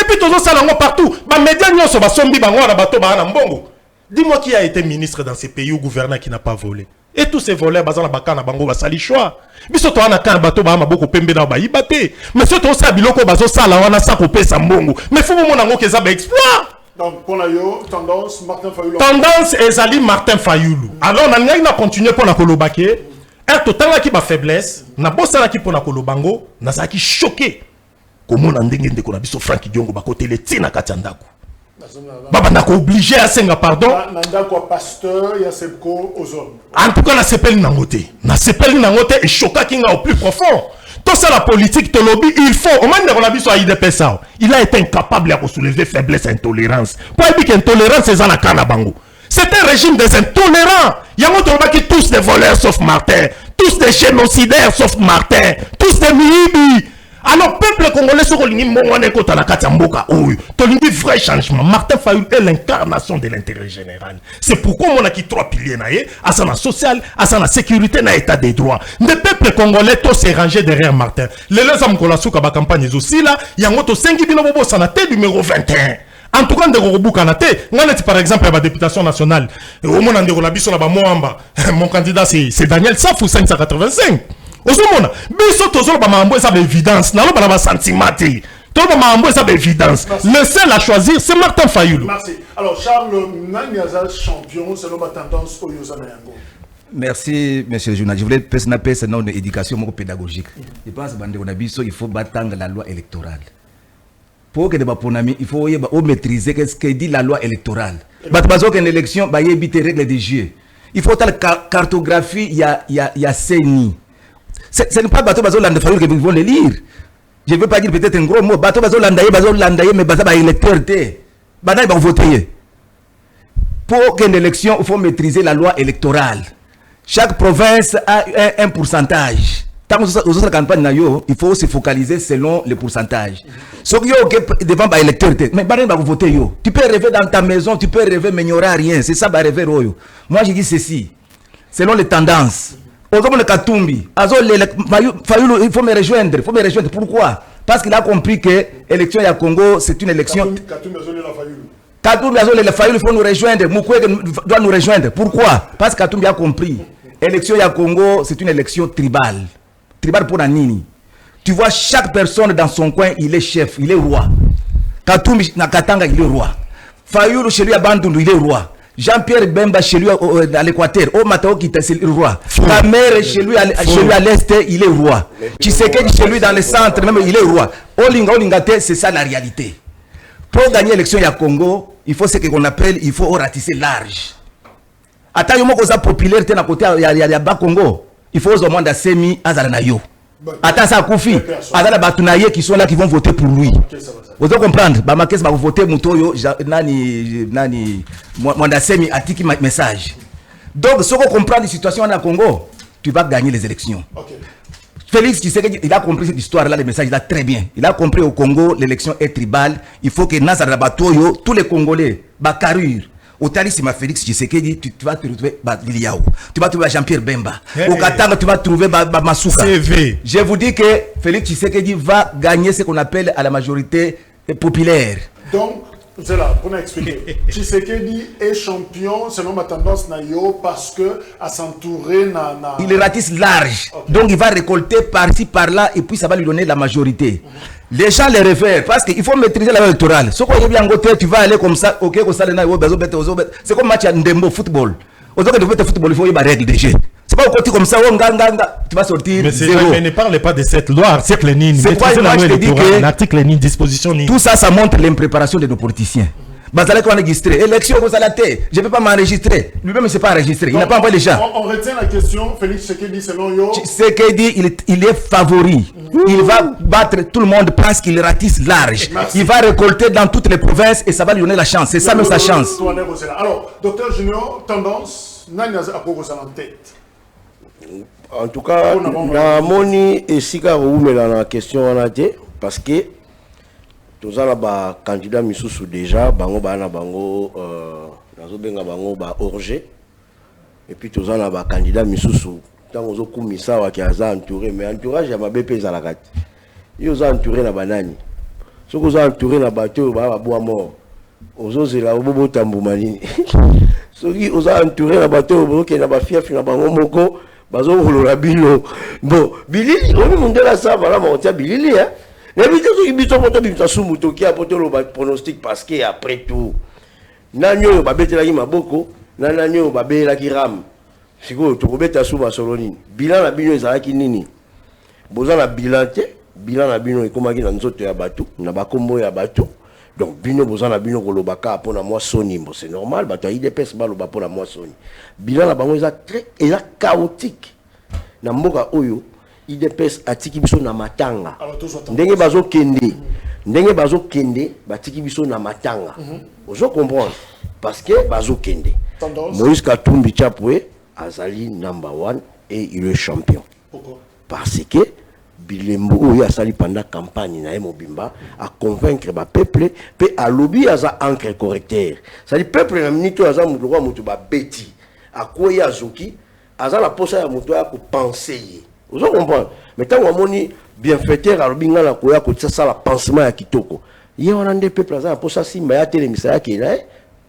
Et puis tozo salango partout, ba média nyonso basombi bango na bato ba na mbongo. Dis-moi qui a été ministre dans ces pays ou gouverneur qui n'a pas volé. Et tous ces voleurs, bazana bakana bango basali choix. Biso to ana kan bato ba maboko pembe na ba yibate. Mais ce to sa biloko bazo sala wana sa kopé sa mbongo. Mais faut mo nango keza ba exploit. Donc pour la yo tendance Martin Fayoulou. Tendance ezali Martin Fayoulou. Alors na ngai na continuer pour na kolobake. Un total qui ba faiblesse, na bosala ki pour na kolobango, na sa ki choqué. Comment on ndenge ndeko na biso Frank Diongo ba côté le tina katandako. Baba n'a obligé à senga pardon. Nanda quoi pasteur ya sepko aux hommes. En tout cas na sepeli nangote. Na sepeli nangote et choquant qui au plus profond. Tout ça la politique to lobby il faut au moins on a vu sur IDP ça. Il a été incapable à soulever faiblesse et intolérance. Pour dire qu'intolérance c'est la kana bango. C'est un régime des intolérants. Il y a montré qui tous des voleurs sauf Martin, tous des génocidaires sauf Martin, tous des mihibi. Alors, peuple congolais, ce qu'on dit, un vrai changement. Martin Fayoulou est l'incarnation de l'intérêt général. C'est pourquoi on a qui trois piliers, à sa social, à sa sécurité, à l'état des droits. Le peuple congolais, tous s'est rangé derrière Martin. Les hommes qui ont la campagne aussi là, il y a un 5 000 santé numéro 21. En tout cas, par exemple, à la députation nationale, mon candidat c'est Daniel Safou 585. Osomona, biso tozo ba mambo ça évidence, na ba sentiment té. To ba mambo ça évidence. Le seul à choisir c'est Martin Fayoulou. Merci. Alors Charles Nanyaza champion selon ma tendance au Yozana Yango. Merci monsieur le journaliste. Je voulais passer ce nom d'éducation pédagogique. Je pense que il faut battre la loi électorale. Pour que il faut maîtriser ce que dit la loi électorale. Parce qu'une élection, il y a des règles de jeu. Il faut la cartographie, il y a CENI. Ce n'est pas bateau Bazoland de Fayoulou que vous vont le lire. Je ne veux pas dire peut-être un gros mot. Bateau Bazoland, mais Bazoland électeur. Bazoland va voter. Pour qu'une élection, il faut maîtriser la loi électorale. Chaque province a un pourcentage. Tant que vous avez campagne, il faut se focaliser selon le pourcentage. Ce qui est devant l'électeur, mais Bazoland va voter. Tu peux rêver dans ta maison, tu peux rêver, mais il n'y aura rien. C'est ça, va rêver. Moi, je dis ceci. Selon les tendances. Le Katumbi, Fayoulou, il faut me rejoindre. Pourquoi? Parce qu'il a compris que l'élection à Congo, c'est une élection. Katumbi, il faut nous rejoindre. Mukwege doit nous rejoindre. Pourquoi? Parce que Katumbi a compris. L'élection à Congo, c'est une élection tribale. Tribale pour Nanini. Tu vois, chaque personne dans son coin, il est chef, il est roi. Katumbi, Nakatanga, il est roi. Fayoulou, chez lui à Bandundu, il est roi. Jean-Pierre Bemba chez lui à l'Équateur, au Matao qui c'est le roi. Ta mère chez lui à l'Est, il est roi. Tshisekedi chez lui dans le centre, même il est roi. Olingate, c'est ça la réalité. Pour gagner l'élection à Congo, il faut ce qu'on appelle, il faut ratisser large. Attends, il y a une popularité dans le côté de Bas Congo. Il faut au moins de Semi Azalanayo. Attends, ça Koufi. Azala Batunaye qui sont là qui vont voter pour lui. Vous devez comprendre. Bamakes va voter Mutoyo, Nani, Mwandasemi, Atiki message. Donc, si on comprend la situation en Congo, tu vas gagner les élections. Okay. Félix Tshisekedi, il a compris cette histoire-là, le message là très bien. Il a compris au Congo, l'élection est tribale. Il faut que Nazar Batoyo, tous les Congolais, Bakarur, au Talisima Félix Tshisekedi, tu vas te retrouver Liao. Tu vas trouver Jean-Pierre Bemba. Au Katanga, tu vas trouver Masouka. Je vous dis que Félix Tshisekedi va gagner ce qu'on appelle à la majorité populaire. Donc, c'est là, pour m'expliquer. Tshisekedi est champion selon ma tendance naïo parce que à s'entourer il ratisse large. Okay. Donc il va récolter par-ci par-là et puis ça va lui donner la majorité. Les gens les réfèrent parce qu'il faut maîtriser la loi électorale. Ce qu'on est bien côté, tu vas aller comme ça, ok, c'est comme match à Ndembo football. Aujourd'hui, de football, il faut y avoir des règles de jeu. C'est pas au côté comme ça, tu vas sortir. Mais ne parlez pas de cette loi, article Nini. C'est quoi la loi électorale, l'article Nini, disposition Nini. Tout ça, ça montre l'impréparation de nos politiciens. Bazalek on enregistré. Élection, vous allez je ne peux pas m'enregistrer. Lui-même, il ne s'est pas enregistré. Il n'a pas envoyé les gens. On retient la question. Félix Tshisekedi, selon Yo. Tshisekedi, il est favori. Il va battre tout le monde parce qu'il ratisse large. Merci. Il va récolter dans toutes les provinces et ça va lui donner la chance. C'est ça même sa chance. Alors, docteur Junior, tendance, Nanyaz a en tête. En tout cas, dans Moni et Sika, vous mettez la question en tête parce que tous les candidats misusu déjà bango bana bango nazo benga bango ba orger et puis tous les candidats misusu tant ozo kumisa wa kiaza entouré mais entourage ya mabepe za la carte yo za entouré na banani soko za entouré na bateau ba boa mort ozo zela obobo tambumani soki oza entouré na bato boke na ba fief na bango moko bazo holola bino bon bilili omi mundela sa vala montia bilili hein na bito soki bito poto bito sumu to ki apoto lo ba pronostic parce que après tout nanyo ba betelaki maboko nanyo ba belaki ram siko to kobeta suba soloni bilan na bino ezalaki nini boza na bilan te bilan na bino ekomaki na nzoto ya bato na bakombo ya bato. Donc, bino bozana bino kolobaka pour la moi soni, c'est normal. Bato IDPS baloba pour la moi soni. Bilan la bango très chaotique. Na mboka oyo IDPS atiki biso na matanga. Ndenge bazo kende, batiki biso na matanga. Ozo comprendre parce que bazo kende. Moïse Katumbi Chapwe azali number 1 et il est champion. Pourquoi? Parce que Bilembo oyo asali pendant campagne na Mobimba à convaincre ba peuple pe a lobby aza encre correcteur. Ça dit peuple na minito aza muloko mutu ba beti akoya azoki aza la posa ya mutu ya ko penser. Vous comprenez? Mais tant on moni bienfaiteur a lobby ngala koya ko ça la pansement ya kitoko. Ye on ande peuple aza la posa simba ya telemisa ya kila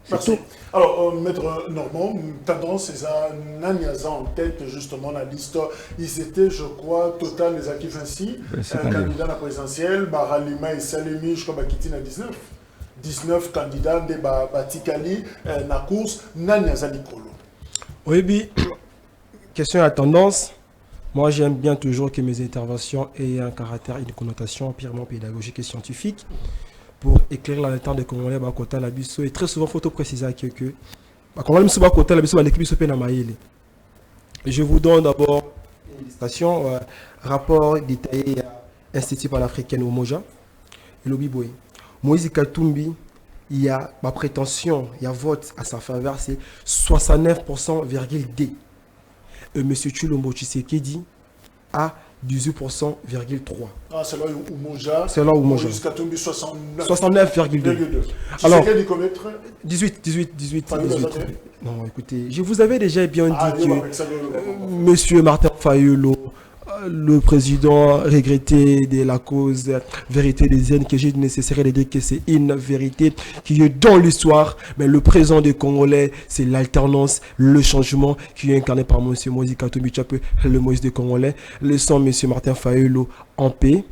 c'est tout. Alors, Maître Normand, tendance, c'est ça, Naniaza en tête, justement, la liste. Ils étaient, je crois, total, les actifs ainsi, candidats à la présidentielle, Baralima et Salemi, je crois, Bakitina 19. 19 candidats de Batikali, la course, Naniaza Nikolo. Oui, bien, question à tendance. Moi, j'aime bien toujours que mes interventions aient un caractère et une connotation purement pédagogique et scientifique. Pour éclairer la temps de Congolais Bakota la biso et très souvent faut préciser à quelqu'un Congolais Musu Bakota la biso l'équipe biso pe na maïle. Je vous donne d'abord une illustration rapport détaillé à Institut panafricain au Moja et le Biboy. Moïse Katumbi, il y a ma prétention, il y a vote à sa faveur, c'est 69,2. Et M. Tshilombo Tshisekedi a 18,3%. Ah, c'est là où Moja. C'est là où Moja. Jusqu'à tomber 69,2. Alors, 18. Non, écoutez, je vous avais déjà bien dit que Monsieur Martin Fayulu, le président regretté de la cause vérité des haines, que j'ai nécessaire de dire que c'est une vérité qui est dans l'histoire, mais le présent des Congolais, c'est l'alternance, le changement qui est incarné par M. Moïse Katumbi Chapwe, le Moïse des Congolais. Laissons M. Martin Fayulu en paix.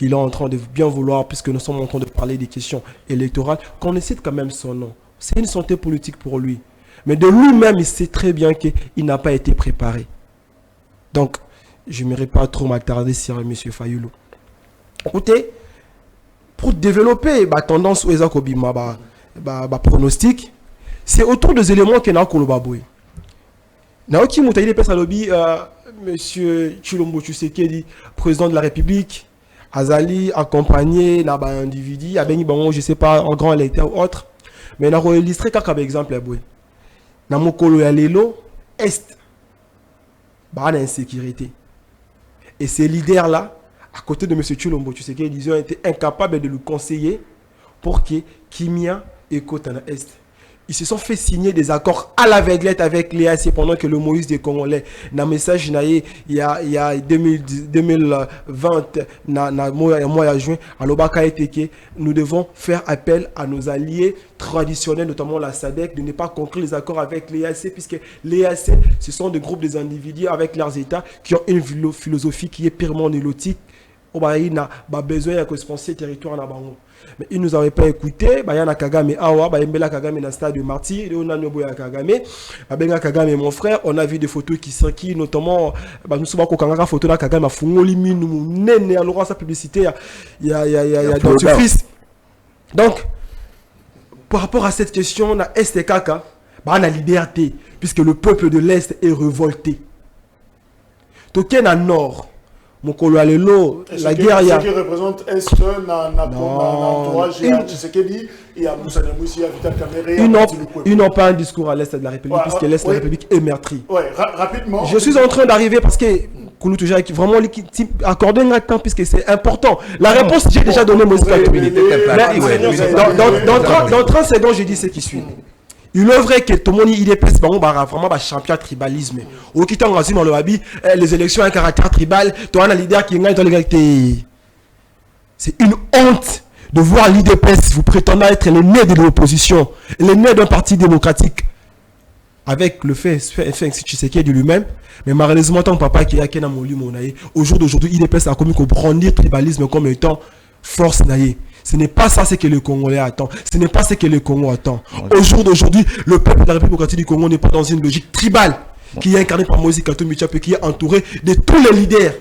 Il est en train de bien vouloir, puisque nous sommes en train de parler des questions électorales, qu'on cite quand même son nom. C'est une santé politique pour lui. Mais de lui-même, il sait très bien qu'il n'a pas été préparé. Donc, je n'aimerais pas trop m'attarder sur M. Fayulu. Écoutez, pour développer la tendance aux Akobima, pronostic, c'est autour des éléments que nous avons. Naoki Moutaïde Pesalobi, M. Tshilombo Tshisekedi, président de la République, Azali accompagné d'un individu, je ne sais pas, un grand électeur ou autre, mais nous avons illustré quelques exemples. Dans mon colo Yalelo, Est, il y a insécurité. Et ces leaders-là, à côté de M. Tshilombo Tshisekedi, ils ont été incapables de le conseiller pour que Kimia et Kotana Est. Ils se sont fait signer des accords à l'aveuglette avec l'EAC pendant que le Moïse des Congolais, dans le message il y a 2020, mois de juin, à l'Obaka Eteke, nous devons faire appel à nos alliés traditionnels, notamment la SADC, de ne pas conclure les accords avec l'EAC, puisque l'EAC, ce sont des groupes des individus avec leurs États qui ont une philosophie qui est purement nélotique. Il a besoin de responser territoire na bango. Mais il nous avait pas écouté. Il y a Kagame awa, Mbela Kagame dans le stade de Martyr, on a Noboya Kagame, Benga Kagame mon frère, on a vu des photos qui notamment nous sommes ko kangaka photo na Kagame fungoli minu nene alors sa publicité il y a dentifrice. Donc par rapport à cette question na STKK, on a liberté puisque le peuple de l'Est est révolté. Token à nord Mokolo Alelo, la guerre il y a. Ce qui représente Est, l'entourage, il y a Moussa Namoussi, il y a Vital Kamere. Ils n'ont pas un discours à l'Est de la République, puisque l'Est de la République est meurtri. Oui, rapidement. Je suis en train d'arriver parce que Koulou toujours vraiment accorder un temps puisque c'est important. La réponse, j'ai déjà donné Moïse Katumbi. Dans 30 secondes, je dis ce qui suit. Il est vrai que tout le monde il est vraiment un champion tribalisme. Au qui t'en dans le habit, les élections à un caractère tribal, tu as un leader qui est dans l'égalité. C'est une honte de voir l'IDPS vous prétendant être les nez de l'opposition, les nez d'un parti démocratique. avec le fait Tshisekedi lui-même, mais malheureusement, ton papa qui a Kena Moli Monaye, au jour d'aujourd'hui, il est prêt à communiquer au brandir le tribalisme comme étant force naïe. Ce n'est pas ça ce que le Congolais attend. Ce n'est pas ce que le Congo attend. Au jour d'aujourd'hui, le peuple de la République démocratique du Congo n'est pas dans une logique tribale qui est incarnée par Moïse Katumbi Tshapé, qui est entouré de tous les leaders.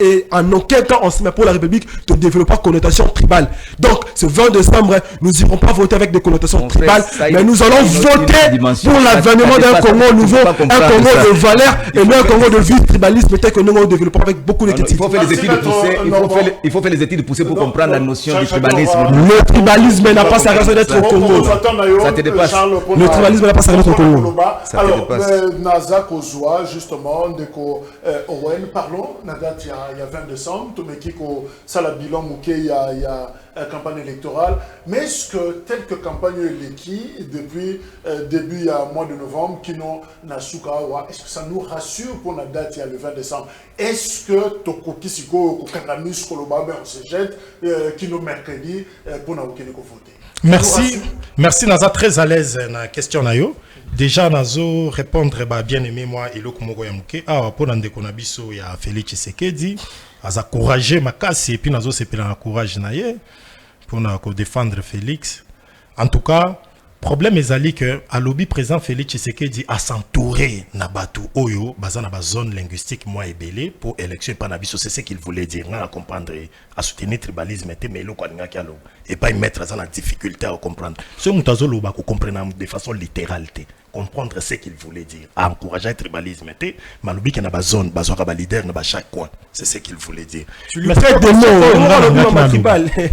Et en aucun cas, on se met pour la République de développer connotation tribale. Donc, ce 20 décembre, nous n'irons pas voter avec des connotations tribales, mais nous allons voter pour l'avènement d'un Congo nouveau, un Congo de valeur et non un Congo de vie tribalisme tel que nous nous développons avec beaucoup de critiques. Il faut faire les études poussées, il faut faire les études poussées pour comprendre la notion du tribalisme. Le tribalisme n'a pas sa raison d'être au Congo. Ça te dépasse. Le tribalisme n'a pas sa raison d'être au Congo. Alors, Naza Kozwa, justement, de Owen, parlons, il y a 20 décembre, tout le monde ça la bilan mouké, il y a une campagne électorale. Mais est-ce que, telle que campagne électorale, depuis début il y a mois de novembre, qui n'ont est-ce que ça nous rassure pour la date, il y a le 20 décembre? Est-ce que Toko Kisiko, Kangamis, Kolobabe, on se jette, qui nous mercredi, pour nous voter? Merci Naza, très à l'aise dans la question. Déjà, Nazo répondre bien aimé moi et le Kumoko Yamuke. Ah, pour l'ande qu'on a biso, il y a Félix Tshisekedi. Aza courageux ma casse et puis Nazo c'est plein de courage naie pour défendre Félix. En tout cas, problème est que à lobby présent Félix Tshisekedi a s'entourer Nabatu Oyo, basant na zone linguistique moi et belé pour élection pas nabiso, c'est ce qu'il voulait dire. On a comprendre à soutenir tribalisme mais le quoi et pas y mettre dans la difficulté à comprendre. Ce mutazo loba ko comprendre de façon littérale. Comprendre ce qu'il voulait dire, à encourager le tribalisme. Malobi qui n'a pas zone, bazoka ba leader n'a pas chaque coin. C'est ce qu'il voulait dire. Mais faites des mots,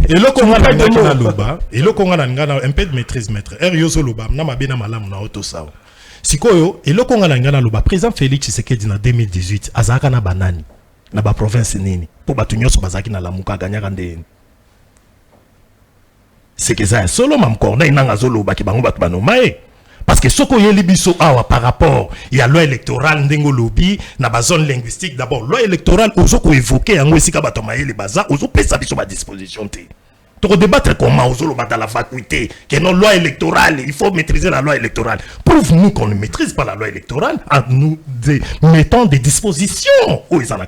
et le Congo n'a loba, et le Congo n'a un peu de maîtrise maître. Eriozo loba, n'a ma bena malam na auto sao. Sikoyo, et le Congo n'a loba, président Félix Tshisekedi en 2018, azaka na banani, na ba province nini, pour batunyo so bazaki na lamuka gagner rande. C'est que ça, solo mam corneille n'a ngazolo ba ki bango ba banomae. Parce que ce qu'on y a libiso par rapport, il y a loi électorale ndengo lobby na ba zone linguistique d'abord loi électorale ozo ko évoquer en wesika batomaye les baza ozo pesa biso ba disposition té. Pour débattre comment ozo lo dans la faculté que non loi électorale, il faut maîtriser la loi électorale. Prouve-nous qu'on ne maîtrise pas la loi électorale en nous mettant des dispositions. Oh ils en a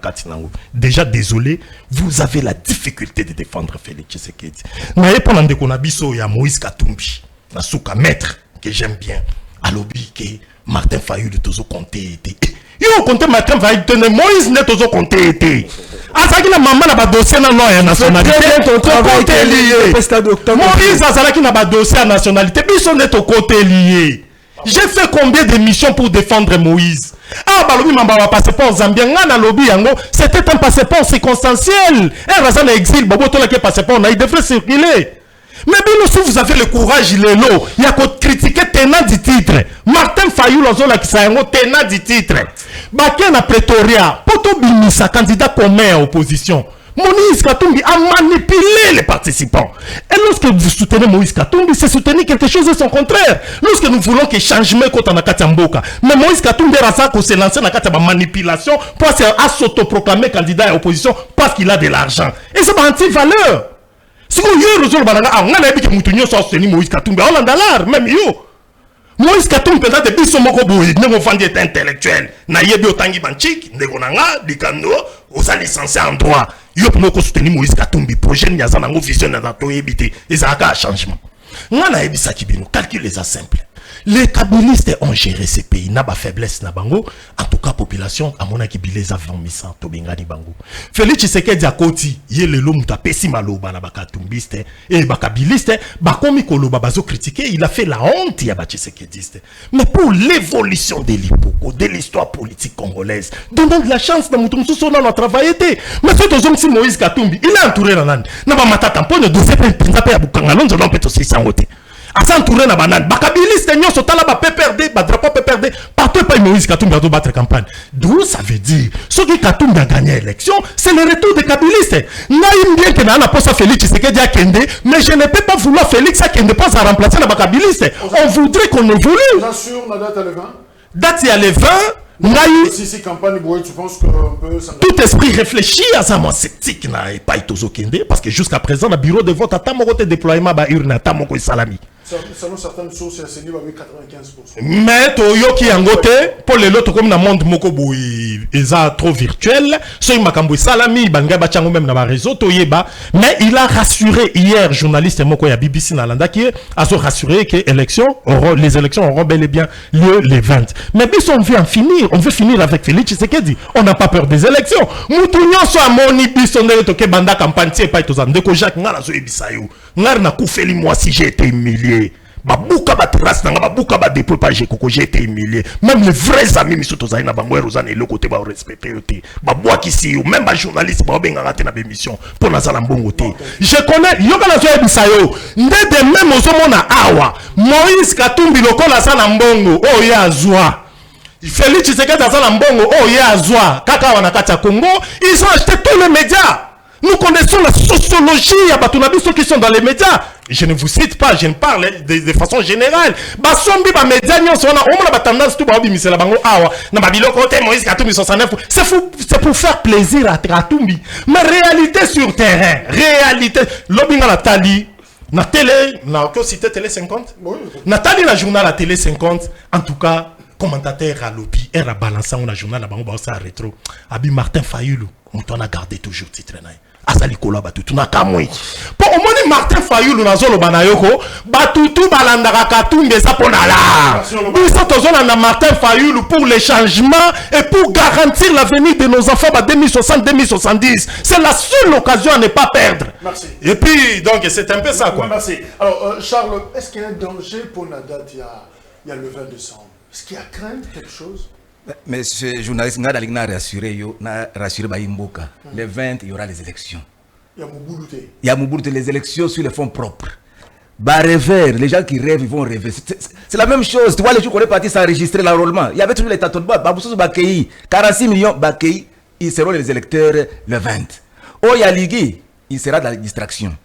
déjà désolé, vous avez la difficulté de défendre Félix Tshisekedi. Mais pendant que on a biso ya Moïse Katumbi, na souka maître que j'aime bien, à lobby que Martin Fayulu de Tozo Comté était. Yo, Comté Martin Fayulu, Moïse n'est Tozo Comté était. Ah, ça qui n'a maman n'a pas dossier dans la nationalité. Moïse, ça qui n'a pas dossier à nationalité. Bisson n'est au côté lié. J'ai fait combien d'émissions pour défendre Moïse? Ah, bah, lobby m'a passeport zambien, na lobby yango, c'était un passeport circonstanciel. Un raison d'exil, bobo to la qui passeport, il devrait circuler. Mais bien si vous avez le courage, il est là. Il y a qu'à critiquer tenant du titre. Martin Fayulu, tenant du titre. Baken à Pretoria, Poto Bimisa, candidat commun à opposition. Moïse Katumbi a manipulé les participants. Et lorsque vous soutenez Moïse Katumbi, c'est soutenir quelque chose de son contraire. Lorsque nous voulons que changement quand on a Katamboka. Mais Moïse Katumbi a s'est lancé dans la manipulation pour s'autoproclamer candidat à opposition parce qu'il a de l'argent. Et c'est pas anti-valeur. Si vous avez besoin de Moïse Katumbi, on a dollar, même yo. Moïse Katumbi peut-être depuis son moko boui, ne vous vendez intellectuel. Na yebi otangi banchik, negonanga, dikando, aux licenciés en droit. Yo pour soutenir Moïse Katumbi, projet nyazana ngo vision na to yebité, ils ont un changement. Ngana ebisa kibino, calcul les a simple. Les kabylistes ont géré ces pays, n'a pas faiblesse na bango, en tout cas population à mon akibilés avant misa to bengani bango. Félix Tshisekedi a koti, yé le lom ta pesi maloba na bakatumbiste et bakabiliste, bakomi koloba bazo critiquer, il a fait la honte ya ba Tshisekediste. Mais pour l'évolution de l'hypoko, de l'histoire politique congolaise, donnons de la chance na mutumsu sona na travailler té. Mais ce deuxième si Moïse Katumbi, il est entouré na nan. Na ba matata pone dossier penza pe ya bukanga lonzo non peto 600 à s'entourer na banane bakabiliste nyonso tala ba PPRD ba drapeau PPRD partout pas Moïse Katumbi a battre campagne. D'où ça veut dire ceux qui Katumbi a gagné l'élection c'est le retour des kabylistes. Naïm bien que na na posa Félix Tshisekedi a kende mais je ne peux pas vouloir Félix a kende pas à remplacer na bakabiliste. On voudrait qu'on évolue. Bien sûr la date à le 20. Date à le 20. Si campagne tu penses que tout esprit réfléchi à ça mon sceptique n'a pas été kende parce que jusqu'à présent le bureau de vote a tamoko te déploiement ba urne tamoko salami. Selon certaines sources, c'est avec 95%. Mais Toyoki Yangote, pour les autres, comme dans le monde, Mokobo, ils sont trop virtuels. So, il m'a camboui salami, banga bachango même dans ma réseau, Toyeba. Mais il a rassuré hier, journaliste Moko ya BBC Nalanda, qui a rassuré que les élections auront bel et bien lieu les 20. Mais bis on veut en finir, on veut finir avec Félix Tshisekedi. On n'a pas peur des élections. Moutounion soit moni bis on est toke banda campagne, c'est pas tout ça. Ndeko Jacques, ngala zo ebisayo. Ngala na koufeli moi si j'ai été humilié. Babouka ba terrasse nanga babouka ba dépôt pas j'ai koko j'ai été humilié. Même les vrais amis misoto za na bango rozane le côté ba respecter yote. Babwa kisi ou même ba journaliste ba benga raté na émission pour na sala mbongo te. Je connais yoka na zo ebisayo. Ndede même ozomona awa. Moïse Katumbi lokola sala mbongo o ya azwa. Félix Tshisekedi sala mbongo o ya azwa. Kaka wana kati ya Congo, ils ont acheté tous les médias. Nous connaissons la sociologie à Batunabiso qui sont dans les médias. Je ne vous cite pas, je ne parle de façon générale. Basombi ba médias nyonso wana omona ba tendance tout ba bimisela bango awa na babilo côté Moïse Katumbi 69. C'est pour faire plaisir à Katumbi. Mais réalité sur terrain, réalité lobinga la tali na télé, na ko cité télé 50. Na tali la journal à télé 50 en tout cas commentateur à lobby et à balancer on a journal à bango ba ça rétro. Abi Martin Fayulu, on t'en a gardé toujours titre na. Azali kola batutu na kamwe po omoni Martin Fayulu na zolo banayoko batutu balandaka Katumbi eza pona la biso tozona na Martin Fayulu pour les changements et pour garantir l'avenir de nos enfants à 2060-2070. C'est la seule occasion à ne pas perdre. Merci. Et puis donc c'est un peu ça quoi. Merci. Alors Charles, est-ce qu'il y a un danger pour la date il y a le 20 décembre? Est-ce qu'il y a crainte quelque chose? Mais ce journaliste n'a rassuré Baïmboka. Le 20, il y aura les élections. Il y a Mouboulouté, les élections sur les fonds propres. Rêveur, les gens qui rêvent, ils vont rêver. C'est la même chose. Tu vois, les gens qui sont partis s'enregistrer l'enrôlement. Il y avait toujours les tâtonnements. 46 millions Bakei, ils seront les électeurs le 20. Oh, il y a Ligui, il sera dans la distraction.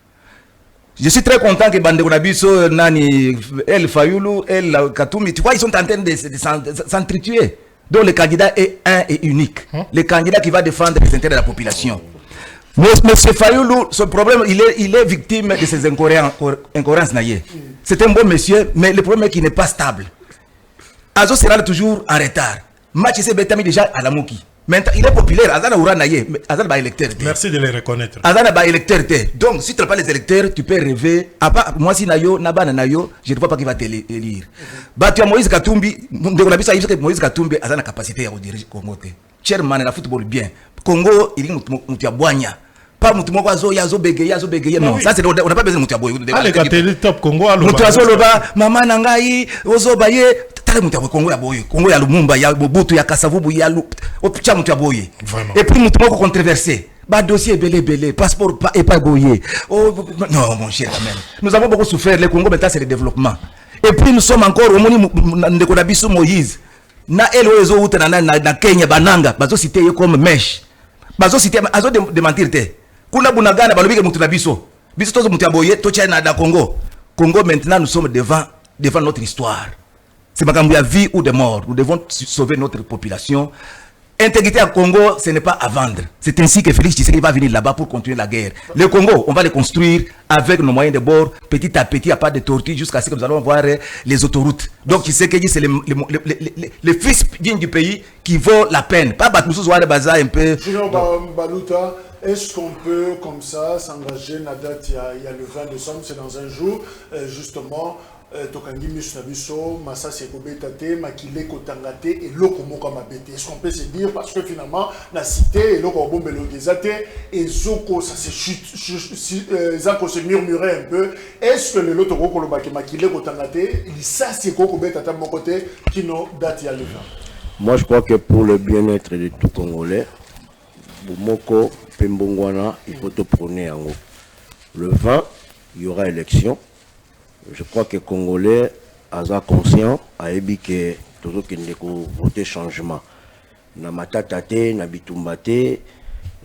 Je suis très content que Bandeko Nabiso, Nani, El Fayulu, El Katumbi, tu vois, ils sont en train de s'entretuer. Donc le candidat est un et unique. Le candidat qui va défendre les intérêts de la population. Mais M. Fayulu, son problème, il est victime de ses incohérences. C'est un bon monsieur, mais le problème est qu'il n'est pas stable. Azo sera toujours en retard. Match s'est déjà à la Moki. Maintenant, il est populaire. Azana Oura Naye, Azana ba électeur. Merci de les reconnaître. Azana ba électeur. Donc, si tu n'as pas les électeurs, tu peux rêver. Moi, si Nayo, Naba Nayo, je ne vois pas qui va t'élire. Tu as Moïse Katumbi, Moïse Katumbi, Azana capacité à diriger Congo. Chairman, la football bien. Congo, il est Boigna. Pas Moutoumoko Yazo Bégaye. Non, ça c'est on n'a pas besoin de Moutiaboy. Allez, quand top Congo, alors. Moutiazo Loba, Maman Nangaï, Ozo Baye. Congo ya boye, Congo ya Lumumba, ya Bobutu, ya Kasavubu, ya Opicha Moutiaboye. Et puis Moutoumoko controversé. Dossier belé, passeport et pas boye. Oh non, mon cher quand même. Nous avons beaucoup souffert. Le Congo maintenant c'est le développement. Et puis nous sommes encore au Moni Ndekonabiso Moïse. Na Eloezo Uta na Kenya Bananga, bazo cité comme mèche. Bazo cité azo démentir te. Kuna Bunagana balobike Moutonabiso. Biso tozo Moutiaboye, to China na Congo. Congo maintenant nous sommes devant notre histoire. C'est ma vie ou de mort. Nous devons sauver notre population. Intégrité à Congo, ce n'est pas à vendre. C'est ainsi que Félix Tshisekedi va venir là-bas pour continuer la guerre. Le Congo, on va le construire avec nos moyens de bord, petit à petit, à pas de tortue, jusqu'à ce que nous allons voir les autoroutes. Donc Tshisekedi, c'est les fils dignes du pays qui vaut la peine. Pas Batmoussou Zouare Baza un peu. Balouta, est-ce qu'on peut comme ça s'engager? La date, il y a le 20 décembre, c'est dans un jour, justement. Tokangi Misnabiso, Massa Sekobetate, Makile Kotangate et Lokomoka Mabete. Est-ce qu'on peut se dire, parce que finalement, la cité, Loko Bombelogezate et Zoko, ça se murmurait un peu. Est-ce que le Lotoko Kolobake Makile Kotangate, ça c'est Kokobetata de mon côté, qui n'ont date à le 20? Moi je crois que pour le bien-être de tout Congolais, Boumoko, Pembongwana, il faut te prôner en haut. Le 20, il y aura élection. Je crois que les Congolais sont conscients que tout le monde voter changement. Na matatate, na bitumbate,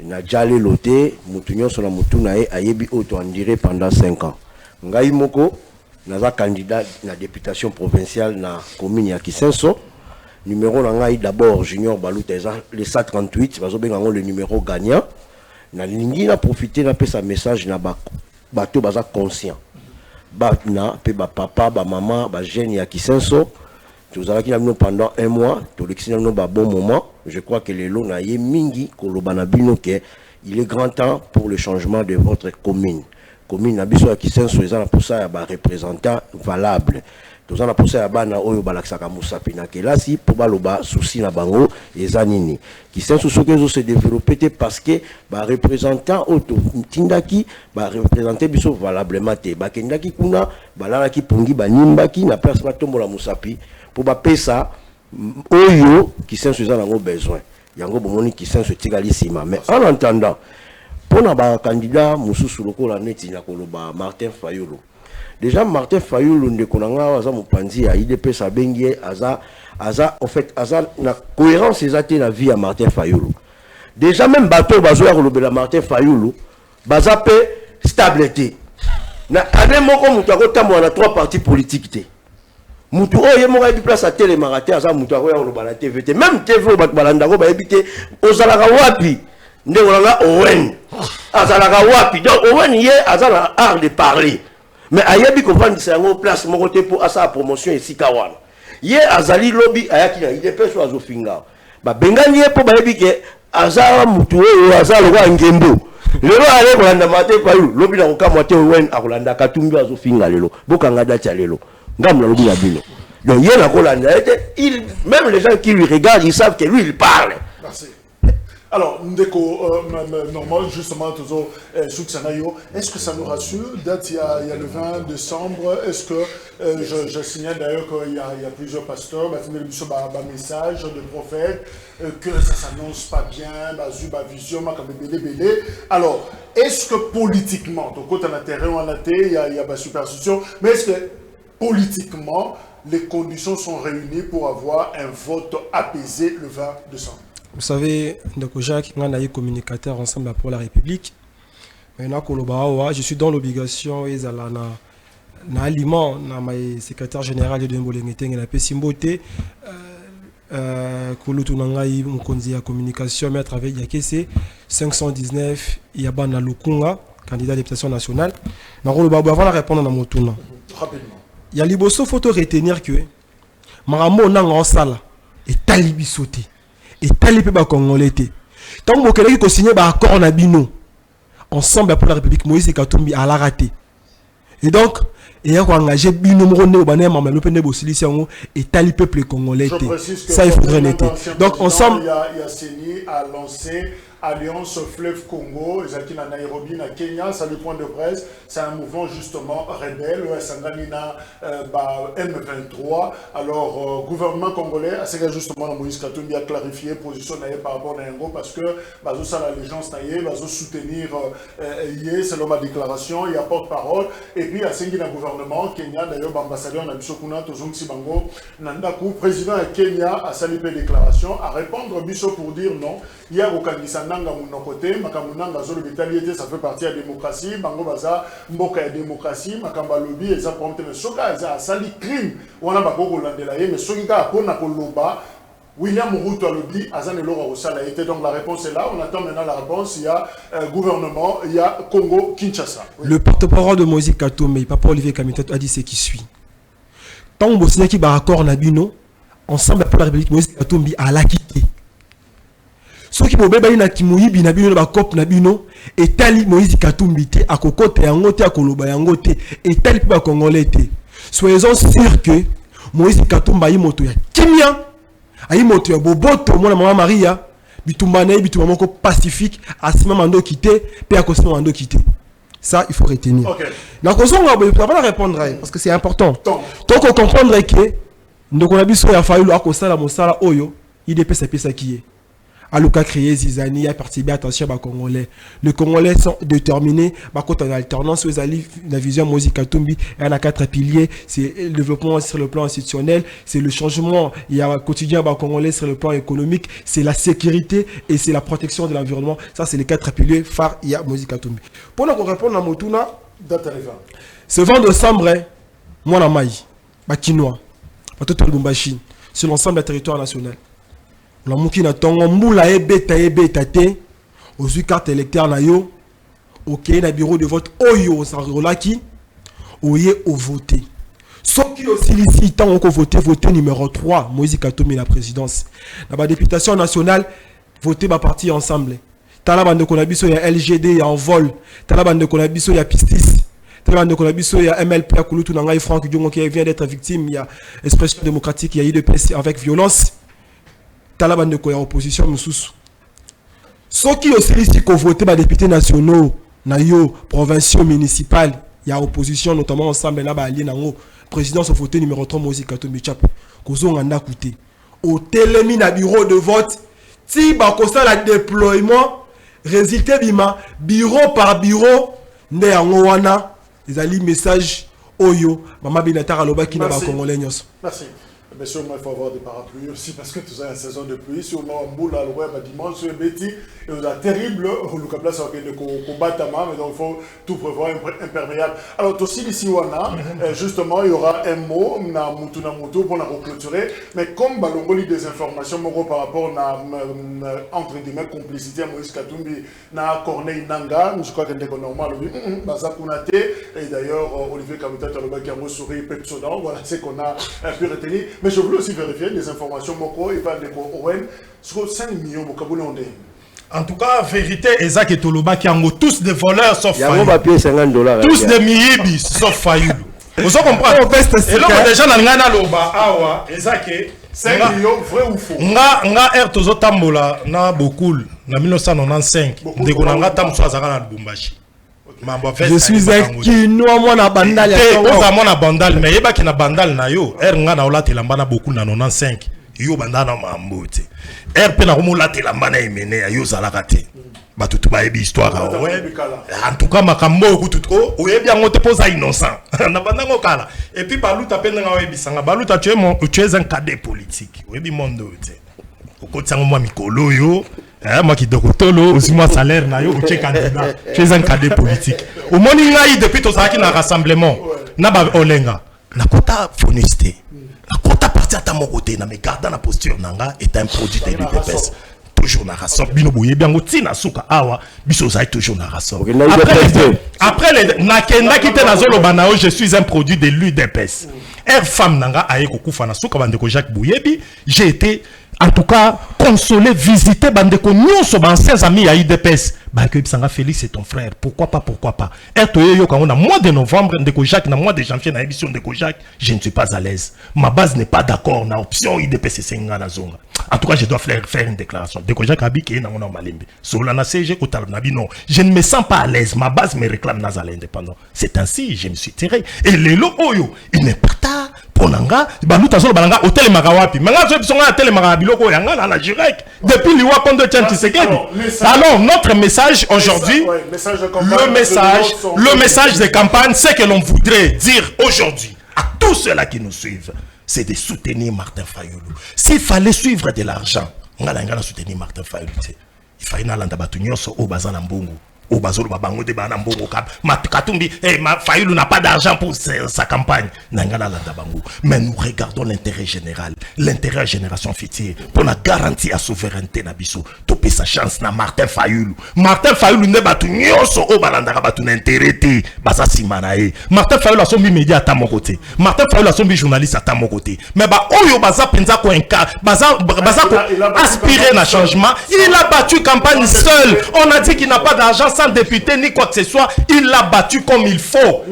na jale lote, mutunyo sona mutunae ayebi auto en direct pendant 5 ans. Ngai moko, naza candidat na députation provinciale na commune ya Kisenso. Numéro ngai d'abord Junior Balouta le 138, bazobenga le numéro gagnant. Na lingi na profiter na pesa message na bato baza conscient. bana pe ba papa ba maman ba jeune ya Kisenso tu zala ki na pendant un mois to le kisina no ba bon moment. Je crois que les lots na ye mingi kolobana bino ke il est grand temps pour le changement de votre commune. Commune na biso ya Kisenso ezana pour ça ba représentant valable. Tous en poussé à bana oyo balaksaka musapi na kelasi pour baloba souci na bango ezanini qui sont sous que se développer parce que ba représentant auto tindaki ba représenter biso valablement te ba kendaki kuna balala ki pongi ba nimbaki na place ba tombola musapi pour ba pesa oyo qui sont sous en besoin yango bomoni qui sont tikali sima mais en entendant pour na ba candidat mususu lokola neti na koloba Martin Fayulu. Déjà Martin Fayulu ndekonanga aza mopanzi ya IDPS abengi aza en fait aza na cohérence ezate la vie à Martin Fayulu. Déjà même bateau bazo ya kolobela Martin Fayulu baza pe stabilité. Na ane moko mutu akotambo na trois partis politiques te. Mutu oye moko ebi place à télé maraté aza mutu akoya kolobala TVT. Même TV bat balanda ko ba ebité ozalaka wapi ndekonanga Owen. Azalaka wapi donc Owen ye azala art de parler. Mais ayebi comprendre c'est un place mon côté pour sa promotion ici kawana. Ye azali lobby ayaki na IDPS so azofinga. Ba bengani po ba yebi ke azala mutu oyo azala kwa ngembo. Lelo ale kolanda mate kwa yu lobby na kokamwa wen akolanda katumbi azofinga lelo. Bokanga data lelo. Ngamla lobby ya bino. Donc ye na kolanda il même les gens qui lui regardent ils savent que lui il parle. Merci. Alors, Ndeko, normal, justement, toujours, est-ce que ça nous rassure? Date, il y a le 20 décembre. Est-ce que, je signale d'ailleurs qu'il y a plusieurs pasteurs, un message de prophète, que ça s'annonce pas bien, vision, alors, est-ce que politiquement, donc quand on a terrain, on a il y a une superstition, mais est-ce que politiquement, les conditions sont réunies pour avoir un vote apaisé le 20 décembre? Vous savez, Jacques, on a eu communicateur ensemble pour la République. Je suis dans l'obligation et na aliment na ma secrétaire général de Mbolengete na Pesimbote kulutu nangai mukonzi ya communication mais à travers Yakese 519 Yabana Lukunga candidat à la députation nationale. Na koloba avant la répondre na motuna. Rapidement. Il y a liboso photo retenir que maramo nanga osala et talibi sauté. Et talibé ba congolais té tant que quelqu'un qui signé ba accord na bino ensemble pour la République Moïse Katumbi à la raté et donc et a engagé bino mronde au bané mama le pende bosili siango et talibé peuple congolais té ça il faudrait noter donc ensemble il y a Seni a lancé Alliance Fleuve Congo, ils à Nairobi, à Kenya, ça le point de presse, c'est un mouvement justement rebelle, Sanganina M23. Alors, gouvernement congolais, c'est justement Moïse Katumbi a clarifié position par rapport à Nengo parce que ça l'allégeance taillée, va soutenir selon ma déclaration, il y a porte-parole. Et puis, à Sengina gouvernement, Kenya, d'ailleurs, l'ambassadeur Nabisokuna, Tozong Sibango, Nandaku, président de Kenya, a salué déclaration, à répondre Bisso pour dire non, il y a aucun côté, ça fait partie de la démocratie, Bango Baza, Mboka démocratie, Makamba lobby, et ça prompte le Soka, ça a sali crime, on a pas beaucoup de mais Soka a pour Nakoloba, William Ruto a lobby, Azan et Laura Osala était donc la réponse est là, on attend maintenant la réponse, il y a gouvernement, il y a Congo, Kinshasa. Oui. Le porte-parole de Moïse Katumbi, Papa Olivier Kamito a dit ce qui suit. Tant que vous qui va accord Nabino, ensemble pour la République, Moïse Katumbi a la quitté. Ceux qui peuvent na kimoyibi na bino ba cop na bino et tali Moïse Katumbi te akokote yango te akoloba yango te et tali pa congolais te soyez-en sûrs que Moïse Katumbi ayi moto ya kimia ayi moto ya boboto mona mama Maria bitumba na bitumba moko pacifique asima mando kité pe akosima mando kité ça il faut retenir. OK. Na kozonga ba va répondre parce que c'est important. Donc on comprendre que ndoko na biso ya Fayulu akosala mosala oyo IDP pesa qui est Aluka créé Zizani a participé attention à Congolais. Les Congolais sont déterminés. Quand on a alternance, vous avez la vision Moïse Katumbi. Il y en a 4 piliers. C'est le développement sur le plan institutionnel, c'est le changement. Il y a un quotidien Congolais sur le plan économique, c'est la sécurité et c'est la protection de l'environnement. Ça, c'est les 4 piliers phares. Il y a Moïse Katumbi. Pour nous répondre à Motuna, ce 20 décembre, moi, la Maï, Bakinois, Batoto Lubumbashi, sur l'ensemble du territoire national. La mouki na tongo mbula ebeta te aux carte électeur na yo OK na bureau de vote oyo sa rolaki oye au voter. Ce qui aussi ici, tant qu'on vote numéro 3, Moïse Katumbi la présidence. La députation nationale, voter ma partie ensemble. T'as la bande de Konabiso, il y a LGD, il y a Envol. T'as la bande de Konabiso, il y a Pistis. T'as la bande de Konabiso, il y a MLP, Akulutu, Nangaï, Franck Diongo qui vient d'être victime. Il y a Expression démocratique, il y a IDPS avec violence. T'as la bande de Koya opposition, Moussous. Ce qui aussi ici, qu'on vote ma députés nationaux, nayo, provinciaux, municipales, il y a opposition, notamment ensemble, là-bas, président au voté numéro 3 Moïse Katumbi Chap kozo nganda coûté au télémi na bureau de vote ti ba kosa la déploiement résultat bima bureau par bureau nde yango wana ezali message oyo mama binatara lobaki na ba congolais nyos. Merci. Mais sûrement il faut avoir des parapluies aussi parce que tout ça est la saison de pluie. Sûrement en boule, à l'ouest, dimanche, sur Betty, et on a terrible, le câble ça de combattre mais donc il faut tout prévoir imperméable. Alors aussi ici Wana, justement il y aura un mot na mutu pour la clôturer, mais comme Balongo lit des informations par rapport à entre guillemets complicité à Moïse Katumbi na Corneille Nanga, je crois que c'est normal Baza Kunate et d'ailleurs Olivier Kabuta Taloba qui a souri Pepsodent, voilà c'est qu'on a pu retenir. Mais je voulais aussi vérifier des informations Moko et pas de Owen sur 5 millions de Kaboulondé. En tout cas, vérité, Ezak et Toloba qui ont tous des voleurs sauf Fayou. $50. Tous des miyibis sauf Fayou. Vous comprenez? Et là, déjà, dans le Loba, Awa, Ezak et 5 millions, vrai ou faux? Nga Tozo Tambola, na beaucoup, na 1995, de Konanga Tamso Azara na Lubumbashi. Je suis un kinois, moi, na bandal. Na bandal, mais yeba ki na bandal na yo. Nga na ola telambana beaucoup na 95. Yo bandana mambo te. Pe na komo la telambana emene yo zalaka te. Batutu ba yebi histoire ouais. En tout cas makambo kututo, oyebi yango te posa innocent. Na bandango kala. Et puis baluta pe nga oyebi sanga baluta tu es un cadet politique. Oyebi mondo te. Okotsango mwa mikolo yo. Moi qui dokotolo aussi moi salaire na yo tu es candidat. Tu es un cadet politique. Au moni ngai depuis to saki na rassemblement. Na ba olenga. Na kota foniste. Na kota parti à ta mon côté na me garder la posture nanga est un produit de l'UDPS. Toujours na rassemblement. Bino boye bien ngoti na suka awa biso za toujours na rassemblement. Après les nakenda kite na zolo banao je suis un produit de l'UDPS. Femme nanga aye kokufa na suka bandeko Jacques Bouyebi, j'ai été en tout cas consolé, visiter bandeko nyonso ba anciens amis à IDPS. Bah que Sanga Félix c'est ton frère, pourquoi pas yo quand on a mois de novembre ndeko Jacques na mois de janvier na émission ndeko Jacques, je ne suis pas à l'aise. Ma base n'est pas d'accord na option IDPS senga na zonga. En tout cas, je dois faire une déclaration. Ndeko Jacques Abiki na ngona malembe. So la na CG ko talnabi non, je ne me sens pas à l'aise. Ma base me réclame nazala indépendant. C'est ainsi, je me suis tiré et lelo oyo, il n'est pas tard. Ponanga, baluta solo balanga hôtel Magawapi. Manga zo bisonga hôtel Magabiloko yanga na la Jurek. Depuis liwa kondo tchan Tshisekedi. Alors notre message aujourd'hui, le message de campagne, c'est que l'on voudrait dire aujourd'hui à tous ceux-là qui nous suivent, c'est de soutenir Martin Fayoulou. S'il fallait suivre de l'argent, on a soutenir Martin Fayoulou. Il fallait n'alanda batunyoso au bazan mbongo. Au bazolo babango de banambongo kap. Matkatumbi, Fayoulou n'a pas d'argent pour sa campagne. Nangala landa bango. Mais nous regardons l'intérêt général, l'intérêt à génération future pour la garantie à souveraineté nabiso. Topé sa chance na Martin Fayoulou. Martin Fayoulou ne batu nyoso au balanda batu n'intérêt basa simanae. Martin Fayoulou a son média à ta mon côté. Martin Fayoulou a son journaliste à ta mon côté. Mais bah oyo baza penza ko enka, baza ko aspirer na changement. Il a battu campagne seul. On a dit qu'il n'a pas d'argent sans député ni quoi que ce soit, il l'a battu comme il faut.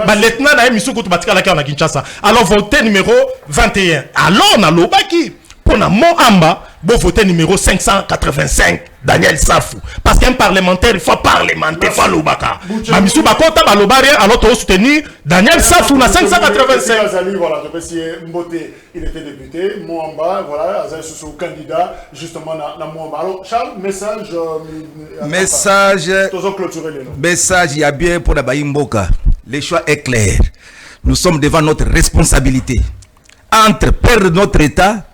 Alors voté numéro 21. Alors on a l'obaki. Pour la Mohamba, bon voté numéro 585, Daniel Safou. Parce qu'un parlementaire, il faut parlementer, il faut l'obaka. Mamisou Bakota, alors tu as soutenu Daniel Safou, na 585. Voilà, je sais Mboté, il était député. Mohamba, voilà, Azaï Soussou, candidat, justement, na Mohamba. Alors, Charles, message. Message, il y a bien pour la Baïmboka. Le choix est clair. Nous sommes devant notre responsabilité. Entre perdre notre État,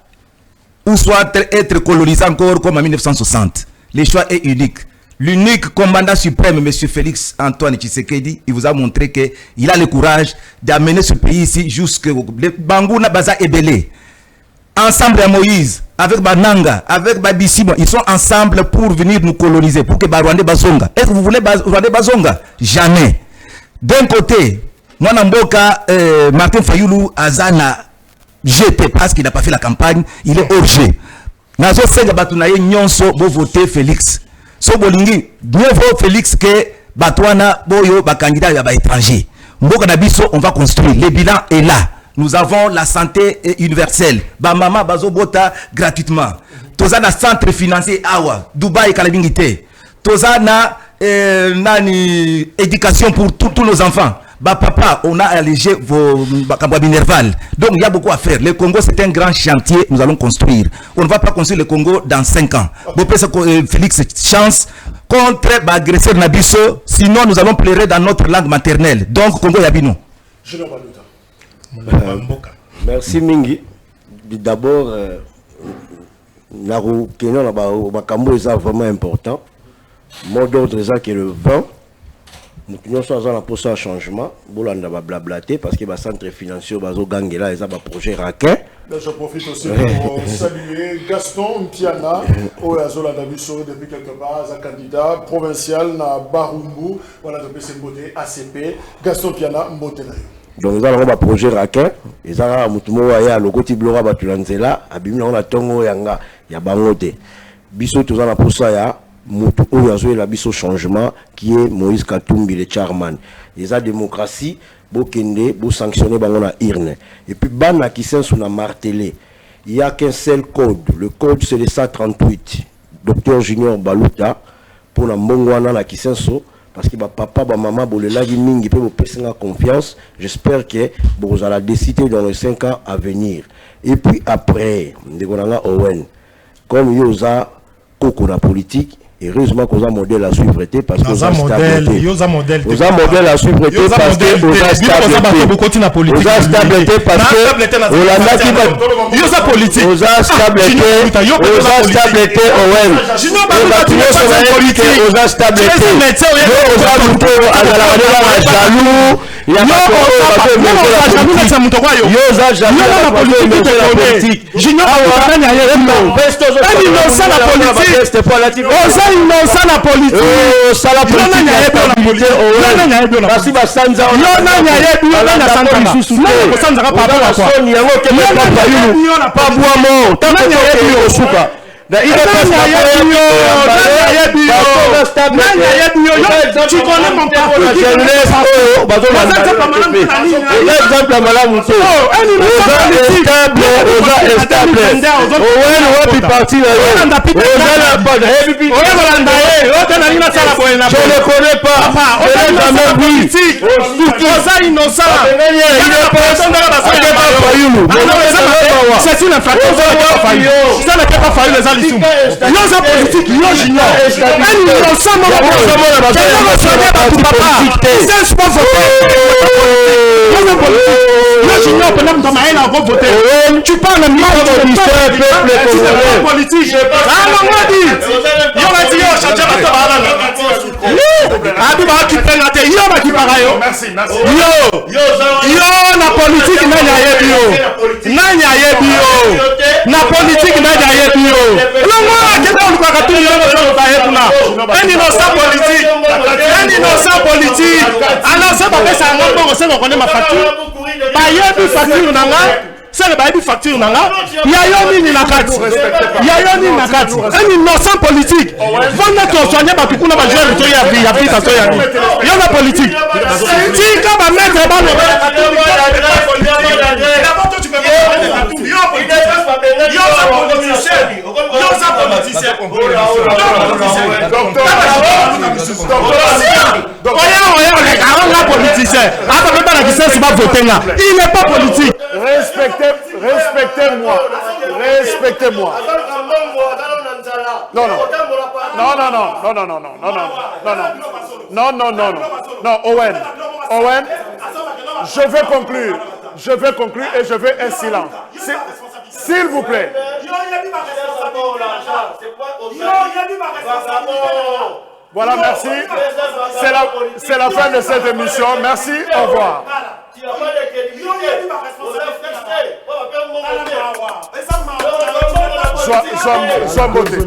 ou soit être colonisé encore comme en 1960. Le choix est unique. L'unique commandant suprême, M. Félix Antoine Tshisekedi, il vous a montré qu'il a le courage d'amener ce pays ici jusque Bangouna Baza Ebele. Ensemble à Moïse, avec Bananga, avec Babissimo, ils sont ensemble pour venir nous coloniser, pour que Barwande Bazonga. Est-ce que vous voulez Barwande Bazonga? Jamais. D'un côté, Moi, Namboka, Martin Fayoulou, Azana, GT, parce qu'il n'a pas fait la campagne, il est hors jeu. Nazo Senga Batounaye, Nyonso, bo voter Félix. So Bolingi, mieux vaut Félix que Batouana, Boyo, candidat à étranger. Mboka Nabiso, on va construire. Le bilan est là. Nous avons la santé universelle. Bamama, Bazo Bota, gratuitement. Tozana centre financier Awa, Dubaï, Kalabingité. Tozana, nani, éducation pour tous nos enfants. Bah papa, on a allégé vos minerval. Donc il y a beaucoup à faire. Le Congo, c'est un grand chantier, nous allons construire. On ne va pas construire le Congo dans 5 ans. Félix, chance contre l'agresseur Nabiso, sinon nous allons pleurer dans notre langue maternelle. Donc Congo Yabino. Merci Mingi. D'abord, Naru Kenon Bakambo est vraiment important. Mot d'ordre qui est le 20. Nous sommes en un changement. Bolanda va blablater parce que le centre financier Bazo Gangela est un projet raquin. Je profite aussi pour saluer Gaston Mpiana, au Azola Dabuso depuis quelque part, un candidat provincial na Barumbu, voilà de PCMBOT ACP. Gaston Mpiana Mbotenayo. Donc nous avons un projet raquin. Ils ont un moutoumou à l'ogoti blora batulanzela. Abimina on a tongo yanga ya bangote. Biso tous en a pour ça ya. Moutou Oyazo et la biso changement qui est Moïse Katumbi le chairman. Les a démocratie, Bokende, Bo sanctionner Bangona Irne. Et puis Bana qui s'est sur la martelé. Il n'y a qu'un seul code. Le code c'est le 138. Docteur Junior Baluta pour la Mongwana la qui s'est parce que papa, maman, le lagi mingi peut vous passer confiance. J'espère que vous allez décider dans les 5 ans à venir. Et puis après, Owen, comme Yosa Koko la politique. Heureusement qu'on a un modèle à suivre parce que un modèle à suivre parce que on a stabilité parce que on a stabilité innocent la politique. Ça la politique. Parce que Sanza on tu connais mon tu parles mal du peuple politique. La politique un innocent politique. Alors ça va faire ça on connaît ma facture. Facture c'est le baby facture nanga. Il y a une nakati. Un innocent politique. Vendre soigner ba tukuna ba jouer to ya vie ça soya. Il y a la politique. Si quand va mettre ba il n'est pas politique. Respectez-moi. Non, Owen, je vais conclure et je veux un silence. S'il vous plaît. Voilà, merci. C'est la fin de cette émission. Merci, au revoir. Sois beauté.